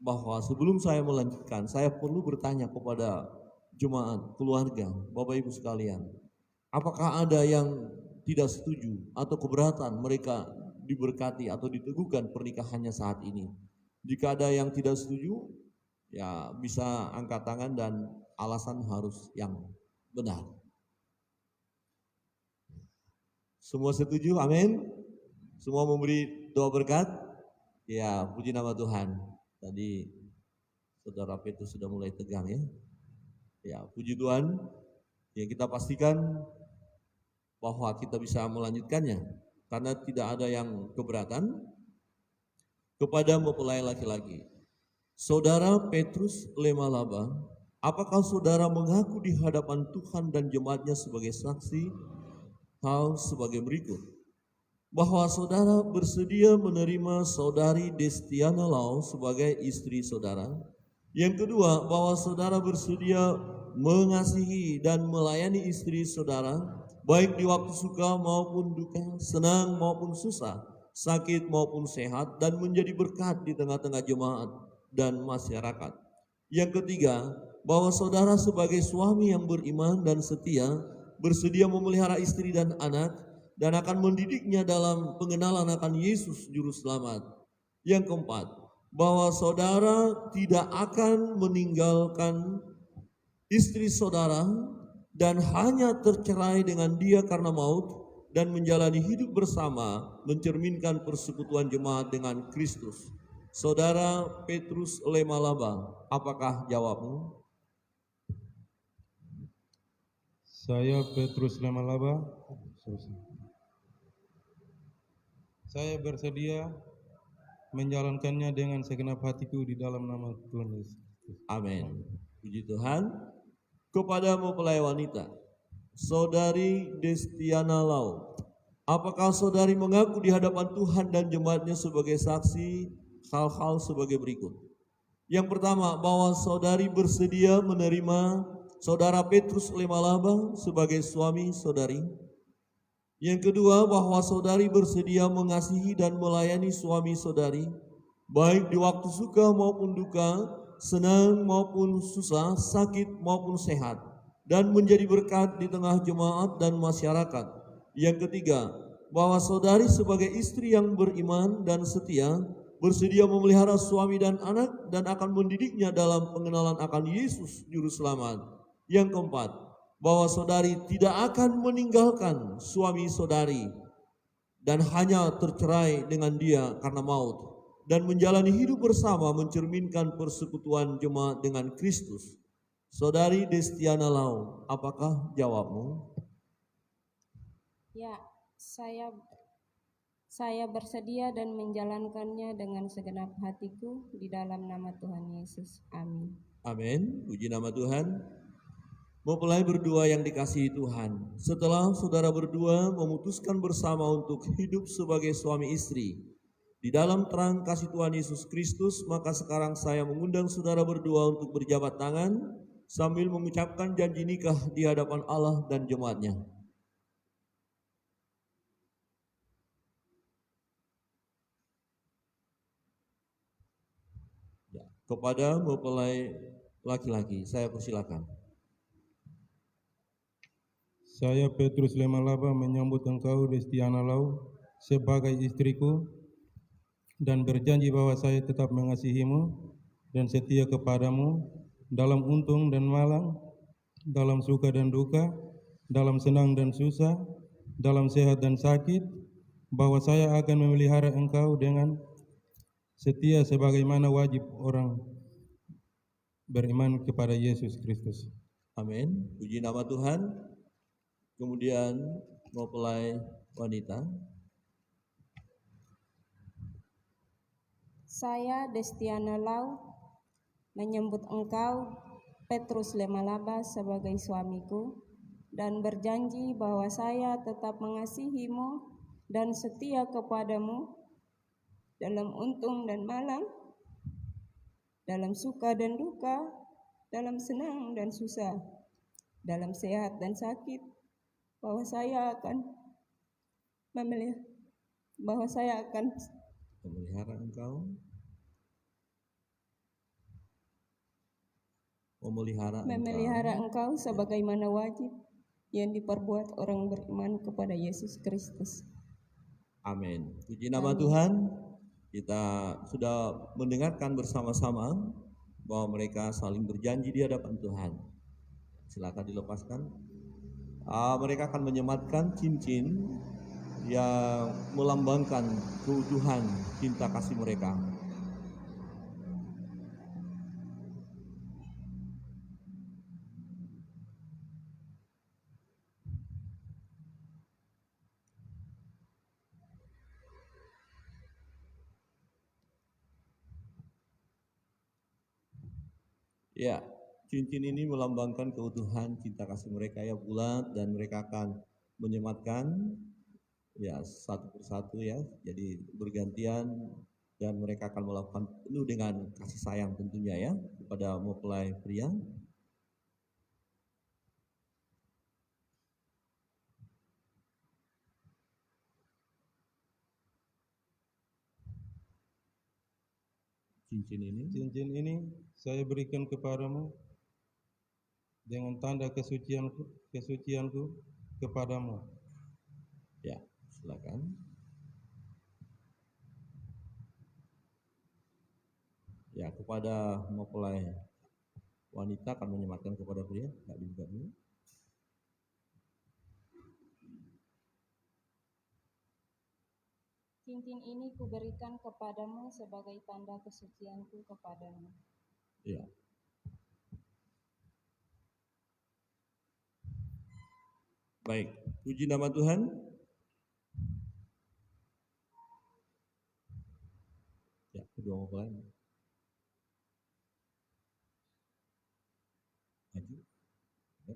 bahwa sebelum saya melanjutkan, saya perlu bertanya kepada jemaat, keluarga, Bapak Ibu sekalian, apakah ada yang tidak setuju atau keberatan mereka diberkati atau diteguhkan pernikahannya saat ini? Jika ada yang tidak setuju, ya bisa angkat tangan dan alasan harus yang benar. Semua setuju? Amin. Semua memberi doa berkat? Ya, puji nama Tuhan. Tadi Saudara Petrus sudah mulai tegang ya. Ya, puji Tuhan. Ya, kita pastikan bahwa kita bisa melanjutkannya karena tidak ada yang keberatan. Kepada mempelai laki-laki, Saudara Petrus Lemalaba, apakah saudara mengaku di hadapan Tuhan dan jemaatnya sebagai saksi hal sebagai berikut? Bahwa saudara bersedia menerima Saudari Destiana Lau sebagai istri saudara. Yang kedua, bahwa saudara bersedia mengasihi dan melayani istri saudara, baik di waktu suka maupun duka, senang maupun susah, sakit maupun sehat, dan menjadi berkat di tengah-tengah jemaat dan masyarakat. Yang ketiga, bahwa saudara sebagai suami yang beriman dan setia bersedia memelihara istri dan anak dan akan mendidiknya dalam pengenalan akan Yesus Juru Selamat. Yang keempat, bahwa saudara tidak akan meninggalkan istri saudara dan hanya tercerai dengan dia karena maut dan menjalani hidup bersama mencerminkan persekutuan jemaat dengan Kristus. Saudara Petrus Lemalaba, apakah jawabmu? Saya Petrus Lemalaba. Saya bersedia menjalankannya dengan segenap hatiku di dalam nama Tuhan Yesus. Amin. Puji Tuhan. Kepada mempelai wanita, Saudari Destiana Lau, apakah saudari mengaku di hadapan Tuhan dan jemaatnya sebagai saksi hal-hal sebagai berikut? Yang pertama, bahwa saudari bersedia menerima saudara Petrus Lemalaba sebagai suami saudari. Yang kedua, bahwa saudari bersedia mengasihi dan melayani suami saudari, baik di waktu suka maupun duka, senang maupun susah, sakit maupun sehat, dan menjadi berkat di tengah jemaat dan masyarakat. Yang ketiga, bahwa saudari sebagai istri yang beriman dan setia bersedia memelihara suami dan anak dan akan mendidiknya dalam pengenalan akan Yesus Juru Selamat. Yang keempat, bahwa saudari tidak akan meninggalkan suami saudari dan hanya tercerai dengan dia karena maut dan menjalani hidup bersama mencerminkan persekutuan jemaat dengan Kristus. Saudari Destiana Lau, apakah jawabmu? Ya, saya bersedia dan menjalankannya dengan segenap hatiku di dalam nama Tuhan Yesus. Amin. Amin. Puji nama Tuhan. Mempelai berdua yang dikasihi Tuhan, setelah saudara berdua memutuskan bersama untuk hidup sebagai suami istri di dalam terang kasih Tuhan Yesus Kristus, maka sekarang saya mengundang saudara berdua untuk berjabat tangan sambil mengucapkan janji nikah di hadapan Allah dan jemaatnya. Ya, kepada mempelai laki-laki, saya persilakan. Saya Petrus Lemalaba menyambut engkau Destiana Lau sebagai istriku dan berjanji bahwa saya tetap mengasihimu dan setia kepadamu dalam untung dan malang, dalam suka dan duka, dalam senang dan susah, dalam sehat dan sakit, bahwa saya akan memelihara engkau dengan setia sebagaimana wajib orang beriman kepada Yesus Kristus. Amin. Puji nama Tuhan. Kemudian mempelai wanita. Saya Destiana Lau menyambut engkau Petrus Lemalaba sebagai suamiku dan berjanji bahwa saya tetap mengasihimu dan setia kepadamu dalam untung dan malang, dalam suka dan duka, dalam senang dan susah, dalam sehat dan sakit, bahwa saya akan memelihara engkau, memelihara engkau sebagaimana wajib yang diperbuat orang beriman kepada Yesus Kristus. Amin. Puji nama Tuhan. Kita sudah mendengarkan bersama-sama bahwa mereka saling berjanji di hadapan Tuhan. Silakan dilepaskan. Mereka akan menyematkan cincin yang melambangkan keutuhan cinta kasih mereka. Ya, cincin ini melambangkan keutuhan cinta kasih mereka ya bulat, dan mereka akan menyematkan ya satu persatu ya, jadi bergantian, dan mereka akan melakukan penuh dengan kasih sayang tentunya ya kepada mempelai pria. Cincin ini saya berikan kepadamu dengan tanda kesucianku kepadamu. Ya, silakan. Ya, kepada mempelai wanita akan menyematkan kepada pria, nggak dibuka dulu. Cincin ini kuberikan kepadamu sebagai tanda kesucianku kepadamu. Ya. Baik, puji nama Tuhan. Ya, kedua mempelai. Maju. Ya.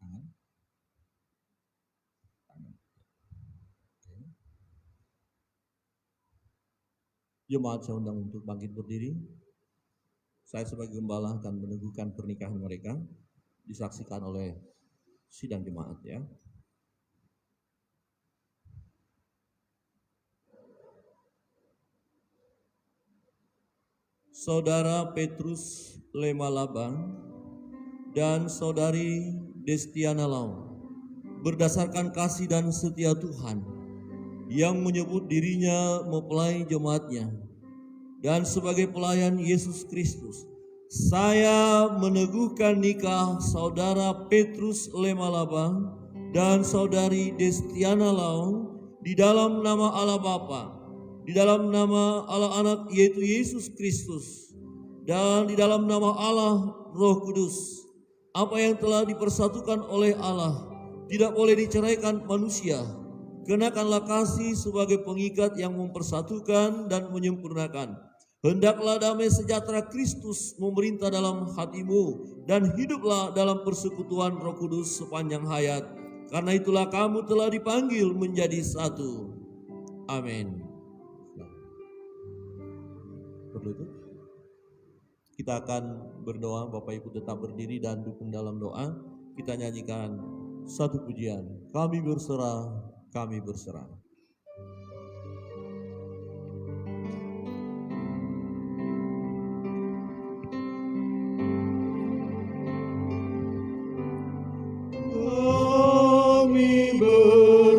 Tangan. Tangan. Oke. Jemaat saya undang untuk bangkit berdiri. Saya sebagai gembala akan meneguhkan pernikahan mereka, disaksikan oleh sidang jemaat ya. Saudara Petrus Lemalabang dan Saudari Destiana Lau, berdasarkan kasih dan setia Tuhan yang menyebut dirinya mempelai jemaatnya dan sebagai pelayan Yesus Kristus, saya meneguhkan nikah Saudara Petrus Lemalabang dan Saudari Destiana Lau di dalam nama Allah Bapa, di dalam nama Allah Anak yaitu Yesus Kristus, dan di dalam nama Allah Roh Kudus. Apa yang telah dipersatukan oleh Allah tidak boleh diceraikan manusia. Kenakanlah kasih sebagai pengikat yang mempersatukan dan menyempurnakan. Hendaklah damai sejahtera Kristus memerintah dalam hatimu dan hiduplah dalam persekutuan Roh Kudus sepanjang hayat. Karena itulah kamu telah dipanggil menjadi satu. Amin. Berlutut. Kita akan berdoa, Bapak Ibu tetap berdiri dan dukung dalam doa. Kita nyanyikan satu pujian. Kami berserah, kami berserah. Kami berserah.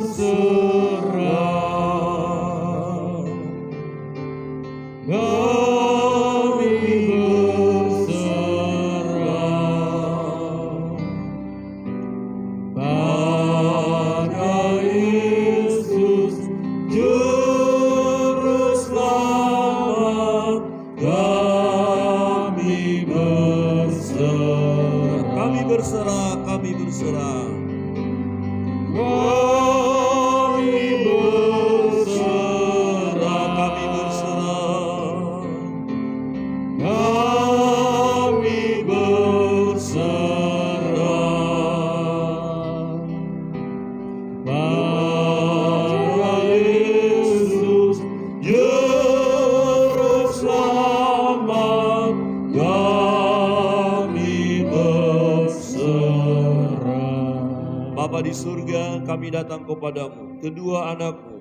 Kami datang kepadamu, kedua anakmu,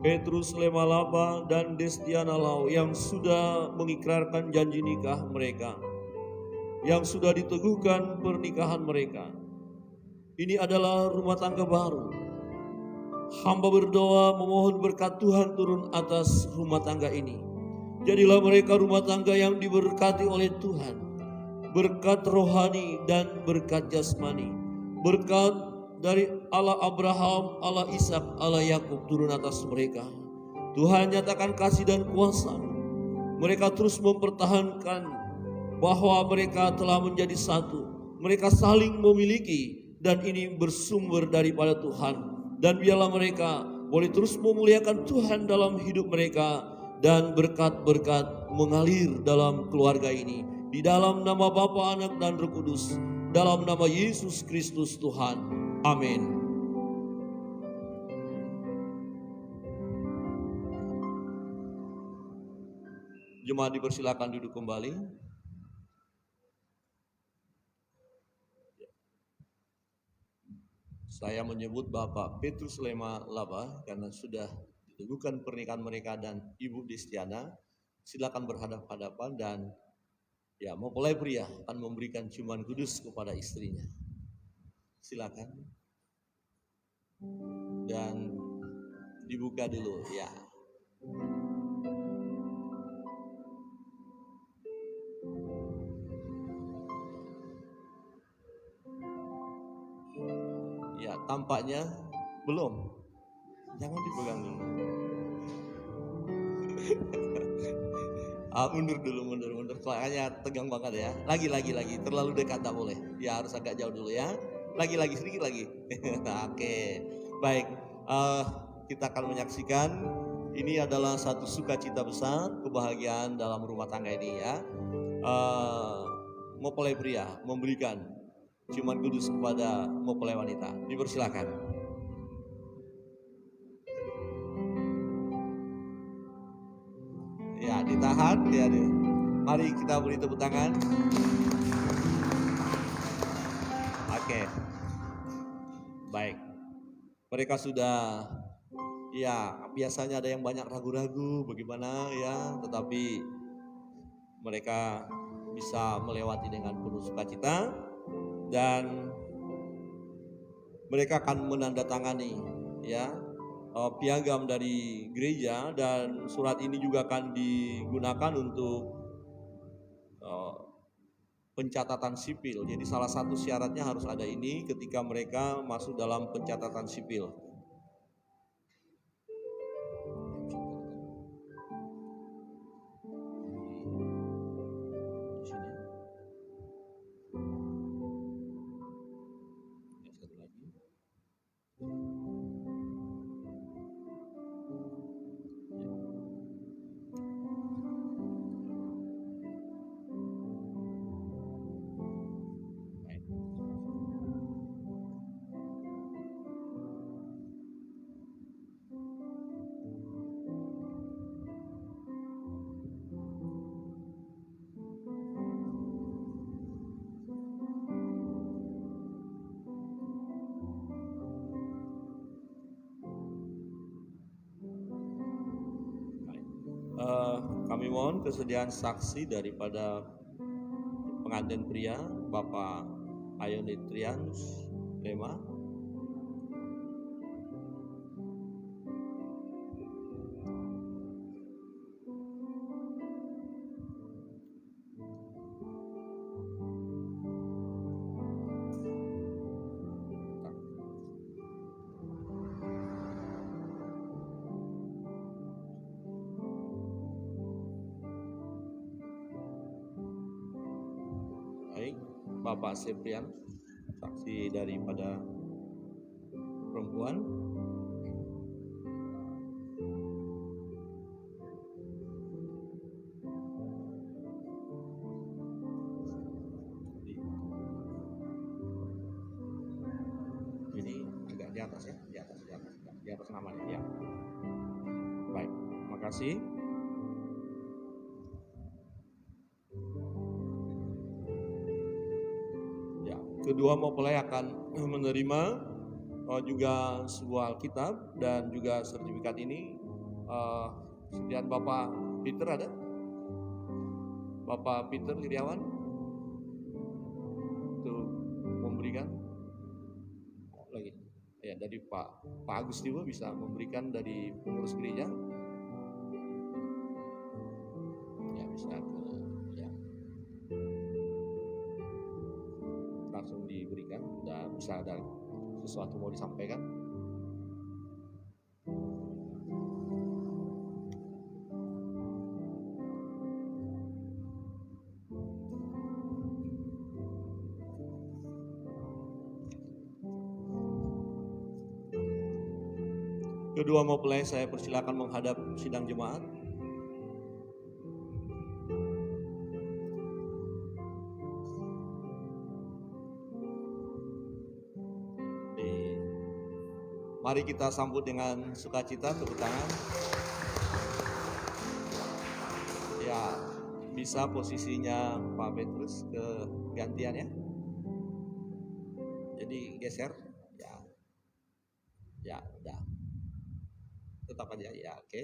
Petrus Lemalaba dan Destiana Lau yang sudah mengikrarkan janji nikah mereka, yang sudah diteguhkan pernikahan mereka. Ini adalah rumah tangga baru. Hamba berdoa memohon berkat Tuhan turun atas rumah tangga ini. Jadilah mereka rumah tangga yang diberkati oleh Tuhan, berkat rohani dan berkat jasmani, berkat dari Allah Abraham, Allah Ishak, Allah Yakub turun atas mereka. Tuhan nyatakan kasih dan kuasa. Mereka terus mempertahankan bahwa mereka telah menjadi satu. Mereka saling memiliki dan ini bersumber daripada Tuhan. Dan biarlah mereka boleh terus memuliakan Tuhan dalam hidup mereka dan berkat-berkat mengalir dalam keluarga ini. Di dalam nama Bapa, Anak dan Roh Kudus, dalam nama Yesus Kristus Tuhan. Amin. Jemaat dipersilakan duduk kembali. Saya menyebut Bapak Petrus Lemalaba karena sudah diteguhkan pernikahan mereka dan Ibu Destiana. silakan berhadap-hadapan dan ya mempelai pria akan memberikan ciuman kudus kepada istrinya. Silakan. Dan dibuka dulu ya. Ya, tampaknya belum. Jangan dipegang dulu. Mundur dulu, mundur. Soalnya tegang banget ya. Lagi. Terlalu dekat tak boleh. Ya harus agak jauh dulu ya. Lagi, sedikit lagi. Oke, baik. Kita akan menyaksikan. Ini adalah satu sukacita besar, kebahagiaan dalam rumah tangga ini ya. Mempelai pria memberikan ciuman kudus kepada mempelai wanita. Dipersilakan. Ya, ditahan ya. Mari kita beri tepuk tangan. Oke. Baik. Mereka sudah ya, biasanya ada yang banyak ragu-ragu bagaimana ya, tetapi mereka bisa melewati dengan penuh sukacita dan mereka akan menandatangani ya piagam dari gereja, dan surat ini juga akan digunakan untuk pencatatan sipil. Jadi salah satu syaratnya harus ada ini ketika mereka masuk dalam pencatatan sipil. Kami mohon kesediaan saksi daripada pengantin pria Bapak Ayonitrianus Lema. Bapak Seprian, saksi daripada perempuan. Ini agak di atas ya, di atas namanya ya. Baik, terima kasih. Kedua mempelai akan menerima juga sebuah Alkitab dan juga sertifikat ini. Sediaan Bapak Peter ada? Bapak Peter Iriawan untuk memberikan lagi. Ya, dari Pak Agus juga bisa memberikan dari pengurus gereja. Ya, bisa ya. Langsung diberikan, dan bisa ada sesuatu mau disampaikan. Kedua mempelai saya persilakan menghadap sidang jemaat. Mari kita sambut dengan sukacita, tepuk tangan. Ya, bisa posisinya Pak Petrus ke gantian ya. Jadi geser. Ya, udah. Tetap aja ya, oke.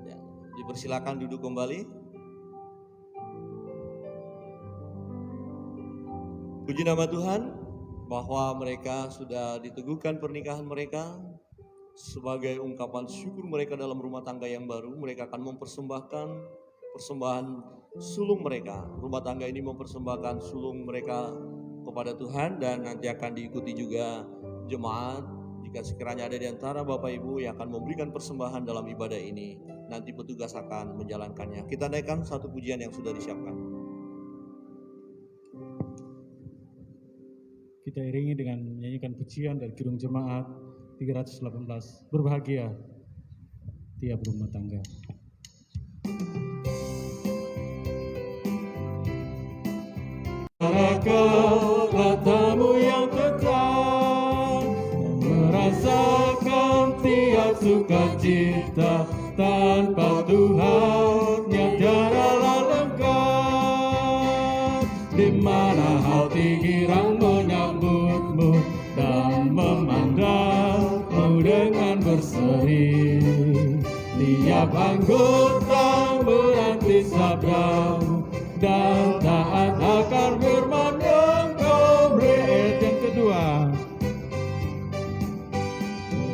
Ya, Dipersilakan duduk kembali. Puji nama Tuhan bahwa mereka sudah diteguhkan pernikahan mereka sebagai ungkapan syukur mereka dalam rumah tangga yang baru. Mereka akan mempersembahkan persembahan sulung mereka. Rumah tangga ini mempersembahkan sulung mereka kepada Tuhan, dan nanti akan diikuti juga jemaat. Jika sekiranya ada di antara Bapak Ibu yang akan memberikan persembahan dalam ibadah ini, nanti petugas akan menjalankannya. Kita naikkan satu pujian yang sudah disiapkan. Kita iringi dengan menyanyikan pujian dari Kidung Jemaat 318. Berbahagia tiap rumah tangga. Kau tamu yang tetap merasakan tiap sukacita, tanpa Tuhan tiadalah lengkap. Di mana hati girang menyambutmu dan memandangmu dengan berseri. Tiap anggota menanti sabdamu dan taat akan firman yang kau beri. Yang kedua,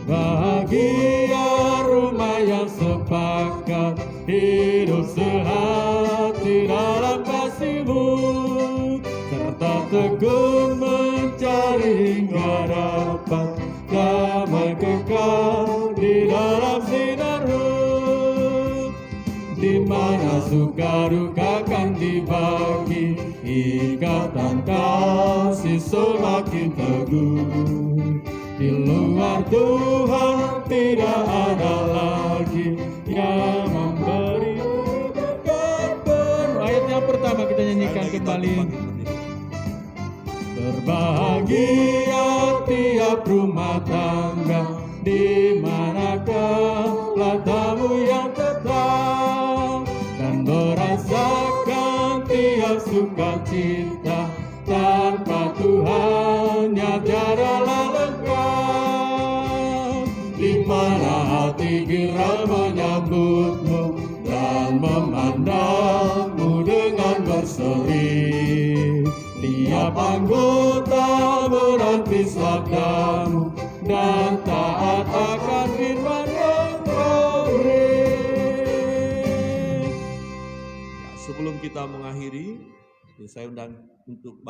bahagia rumah yang sepakat, hidup sehati dalam kasih-Mu, serta tekun mencari hingga dapat damai kekal di dalam sinar-Mu. Di mana suka duka kan dibagi, ikatan kasih semakin teguh. Di luar Tuhan tidak ada lagi yang memberi berkat. Ayat yang pertama kita nyanyikan kembali. Berbahagia tiap rumah tangga, di manakah tamu yang tetap, dan merasakan tiap sukacita, tanpa Tuhan tiadalah lengkap. Di mana hati girang menyambutmu dan memandangmu dengan berseri. Tiap anggota menanti sabdamu dan taat akan firman yang kau beri. Sebelum kita mengakhiri, saya undang untuk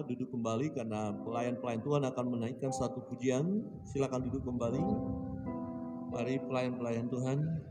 duduk kembali, karena pelayan-pelayan Tuhan akan menaikkan satu pujian. Silakan duduk kembali. Mari pelayan-pelayan Tuhan.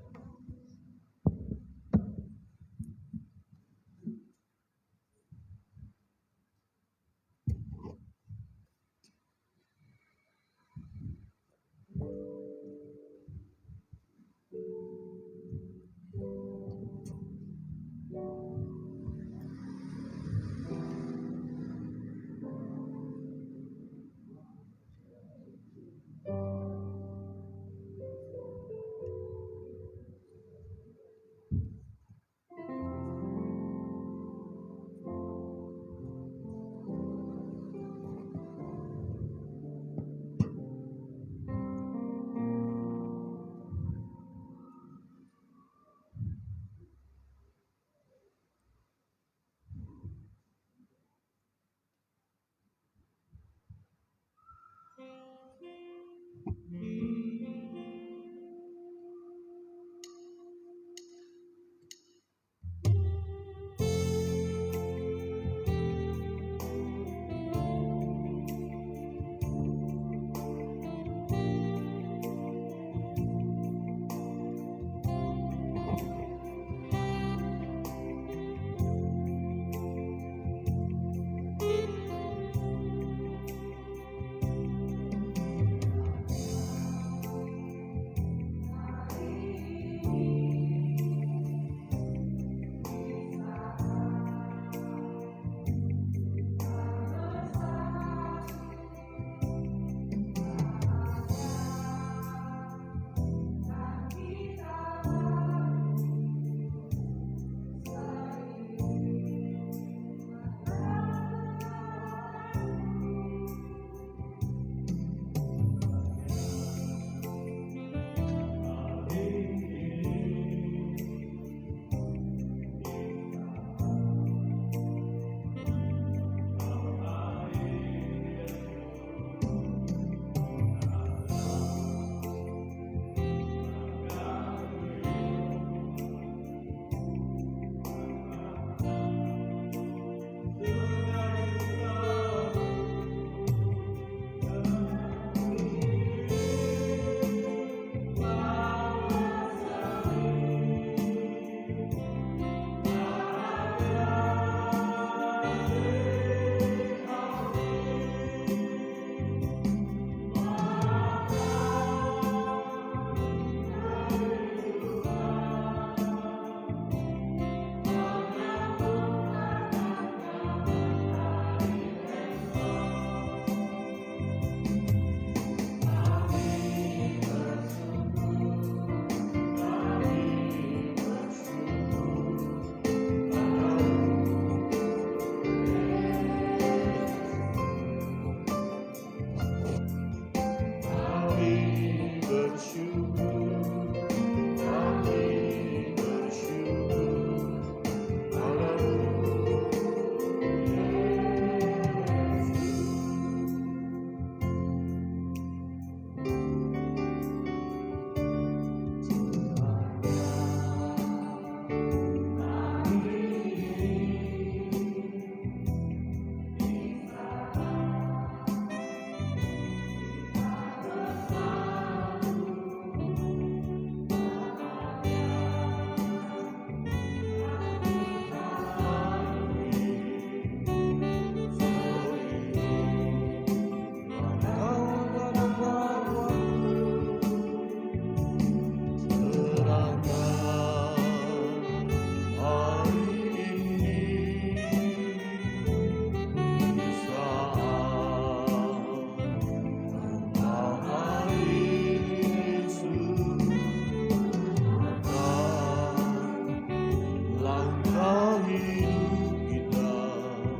hidup kita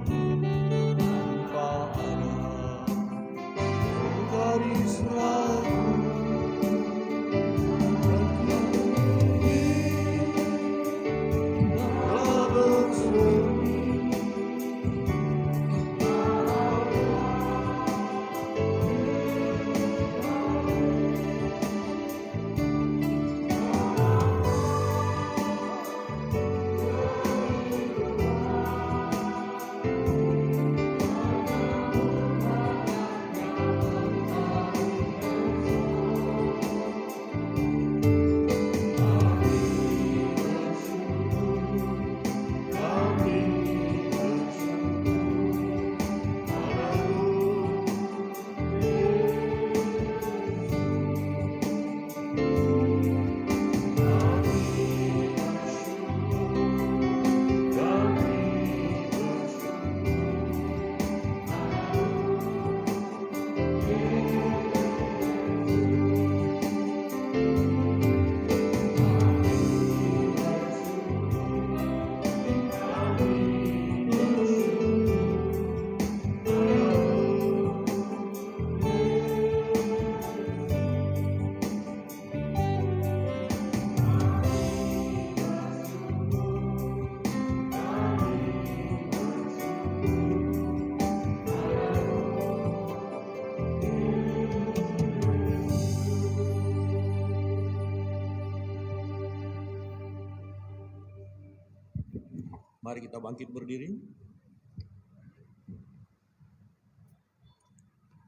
tanpa ada garis ragu dan telah bersemi. Mari kita bangkit berdiri.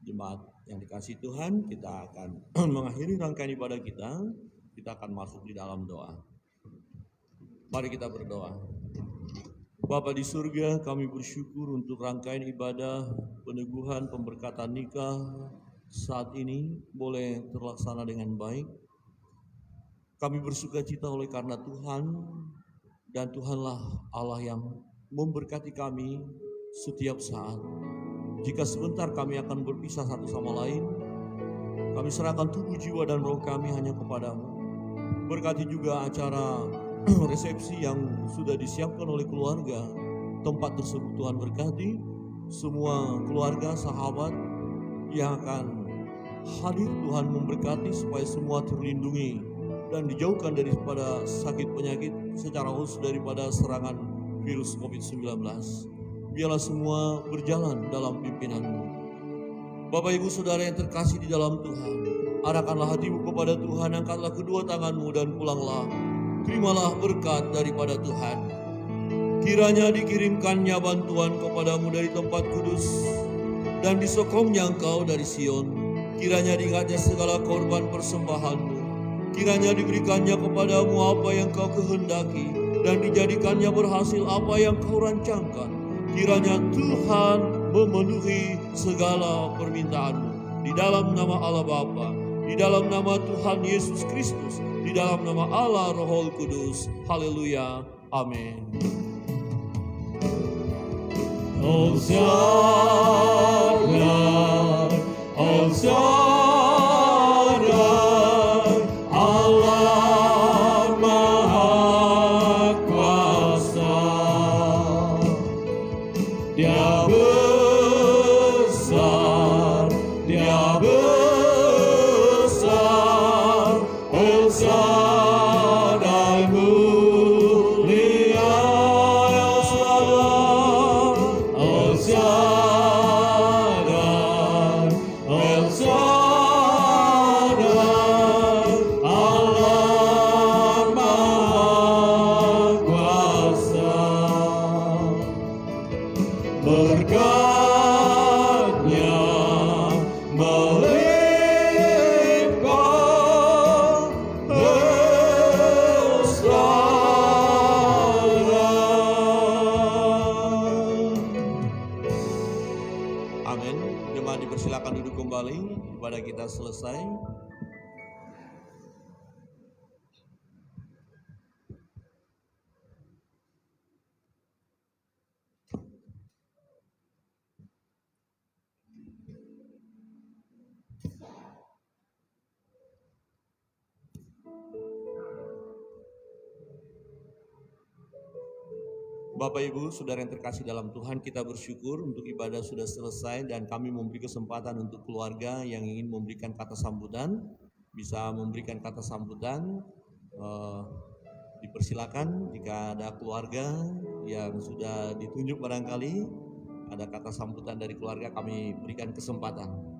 Jemaat yang dikasihi Tuhan, kita akan mengakhiri rangkaian ibadah kita. Kita akan masuk di dalam doa. Mari kita berdoa. Bapa di surga, kami bersyukur untuk rangkaian ibadah peneguhan pemberkatan nikah saat ini boleh terlaksana dengan baik. Kami bersukacita oleh karena Tuhan, dan Tuhanlah Allah yang memberkati kami setiap saat. Jika sebentar kami akan berpisah satu sama lain, kami serahkan tubuh, jiwa, dan roh kami hanya kepadamu. Berkati juga acara resepsi yang sudah disiapkan oleh keluarga. Tempat tersebut Tuhan berkati semua keluarga, sahabat yang akan hadir. Tuhan memberkati supaya semua terlindungi dan dijauhkan daripada sakit penyakit, secara khusus daripada serangan virus COVID-19. Biarlah semua berjalan dalam pimpinanmu. Bapak Ibu Saudara yang terkasih di dalam Tuhan, arahkanlah hatimu kepada Tuhan, angkatlah kedua tanganmu dan pulanglah. Terimalah berkat daripada Tuhan. Kiranya dikirimkannya bantuan kepadamu dari tempat kudus, dan disokongnya engkau dari Sion. Kiranya diingatnya segala korban persembahanmu. Kiranya diberikannya kepadamu apa yang kau kehendaki, dan dijadikannya berhasil apa yang kau rancangkan. Kiranya Tuhan memenuhi segala permintaanmu. Di dalam nama Allah Bapa, di dalam nama Tuhan Yesus Kristus, di dalam nama Allah Roh Kudus. Haleluya. Amin. Hosanna, Hosanna. Selesai. Bapak Ibu, saudara yang terkasih dalam Tuhan, kita bersyukur untuk ibadah sudah selesai dan kami memberi kesempatan untuk keluarga yang ingin memberikan kata sambutan, bisa memberikan kata sambutan. Dipersilakan jika ada keluarga yang sudah ditunjuk barangkali, ada kata sambutan dari keluarga, kami berikan kesempatan.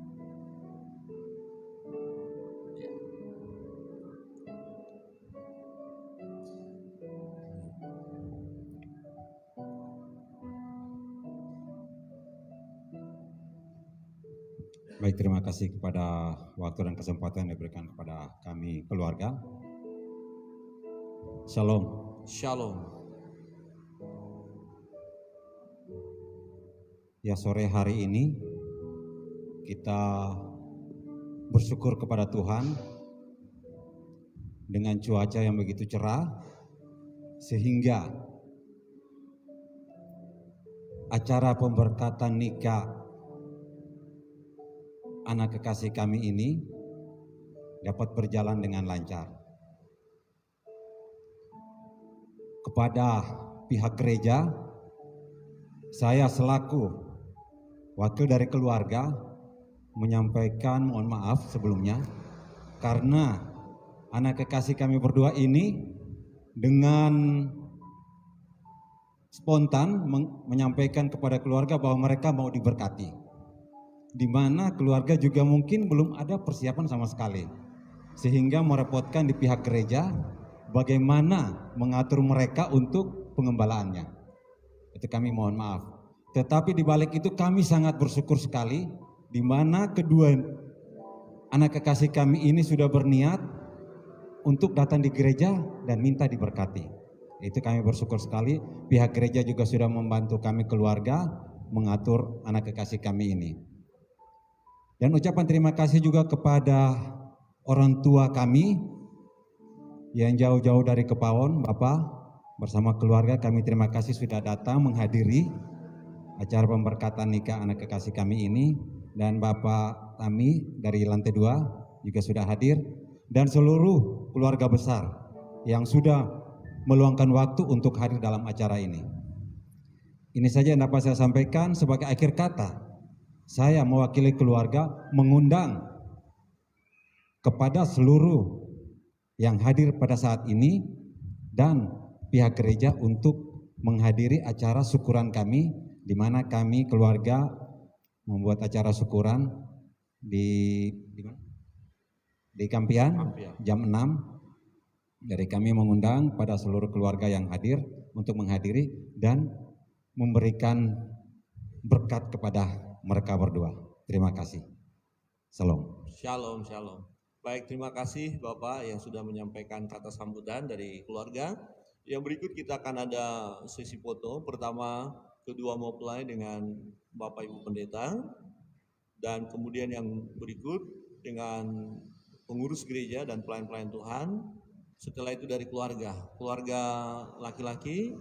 Baik, terima kasih kepada waktu dan kesempatan yang diberikan kepada kami keluarga. Shalom. Shalom. Ya, sore hari ini kita bersyukur kepada Tuhan dengan cuaca yang begitu cerah sehingga acara pemberkatan nikah anak kekasih kami ini dapat berjalan dengan lancar. Kepada pihak gereja, saya selaku wakil dari keluarga menyampaikan mohon maaf sebelumnya karena anak kekasih kami berdua ini dengan spontan menyampaikan kepada keluarga bahwa mereka mau diberkati. Di mana keluarga juga mungkin belum ada persiapan sama sekali, sehingga merepotkan di pihak gereja bagaimana mengatur mereka untuk pengembalaannya. Itu kami mohon maaf. Tetapi di balik itu kami sangat bersyukur sekali, di mana kedua anak kekasih kami ini sudah berniat untuk datang di gereja dan minta diberkati. Itu kami bersyukur sekali. Pihak gereja juga sudah membantu kami keluarga mengatur anak kekasih kami ini. Dan ucapan terima kasih juga kepada orang tua kami yang jauh-jauh dari Kepawon, Bapak bersama keluarga kami terima kasih sudah datang menghadiri acara pemberkatan nikah anak kekasih kami ini. Dan Bapak Tami dari lantai 2 juga sudah hadir dan seluruh keluarga besar yang sudah meluangkan waktu untuk hadir dalam acara ini. Ini saja yang dapat saya sampaikan. Sebagai akhir kata, saya mewakili keluarga mengundang kepada seluruh yang hadir pada saat ini dan pihak gereja untuk menghadiri acara syukuran kami, di mana kami keluarga membuat acara syukuran di Kampian jam 6. Dari kami mengundang pada seluruh keluarga yang hadir untuk menghadiri dan memberikan berkat kepada mereka berdua. Terima kasih. Salam. Shalom, shalom. Baik, terima kasih Bapak yang sudah menyampaikan kata sambutan dari keluarga. Yang berikut kita akan ada sesi foto. Pertama, kedua mempelai dengan Bapak Ibu Pendeta. Dan kemudian yang berikut dengan pengurus gereja dan pelayan-pelayan Tuhan. Setelah itu dari keluarga laki-laki.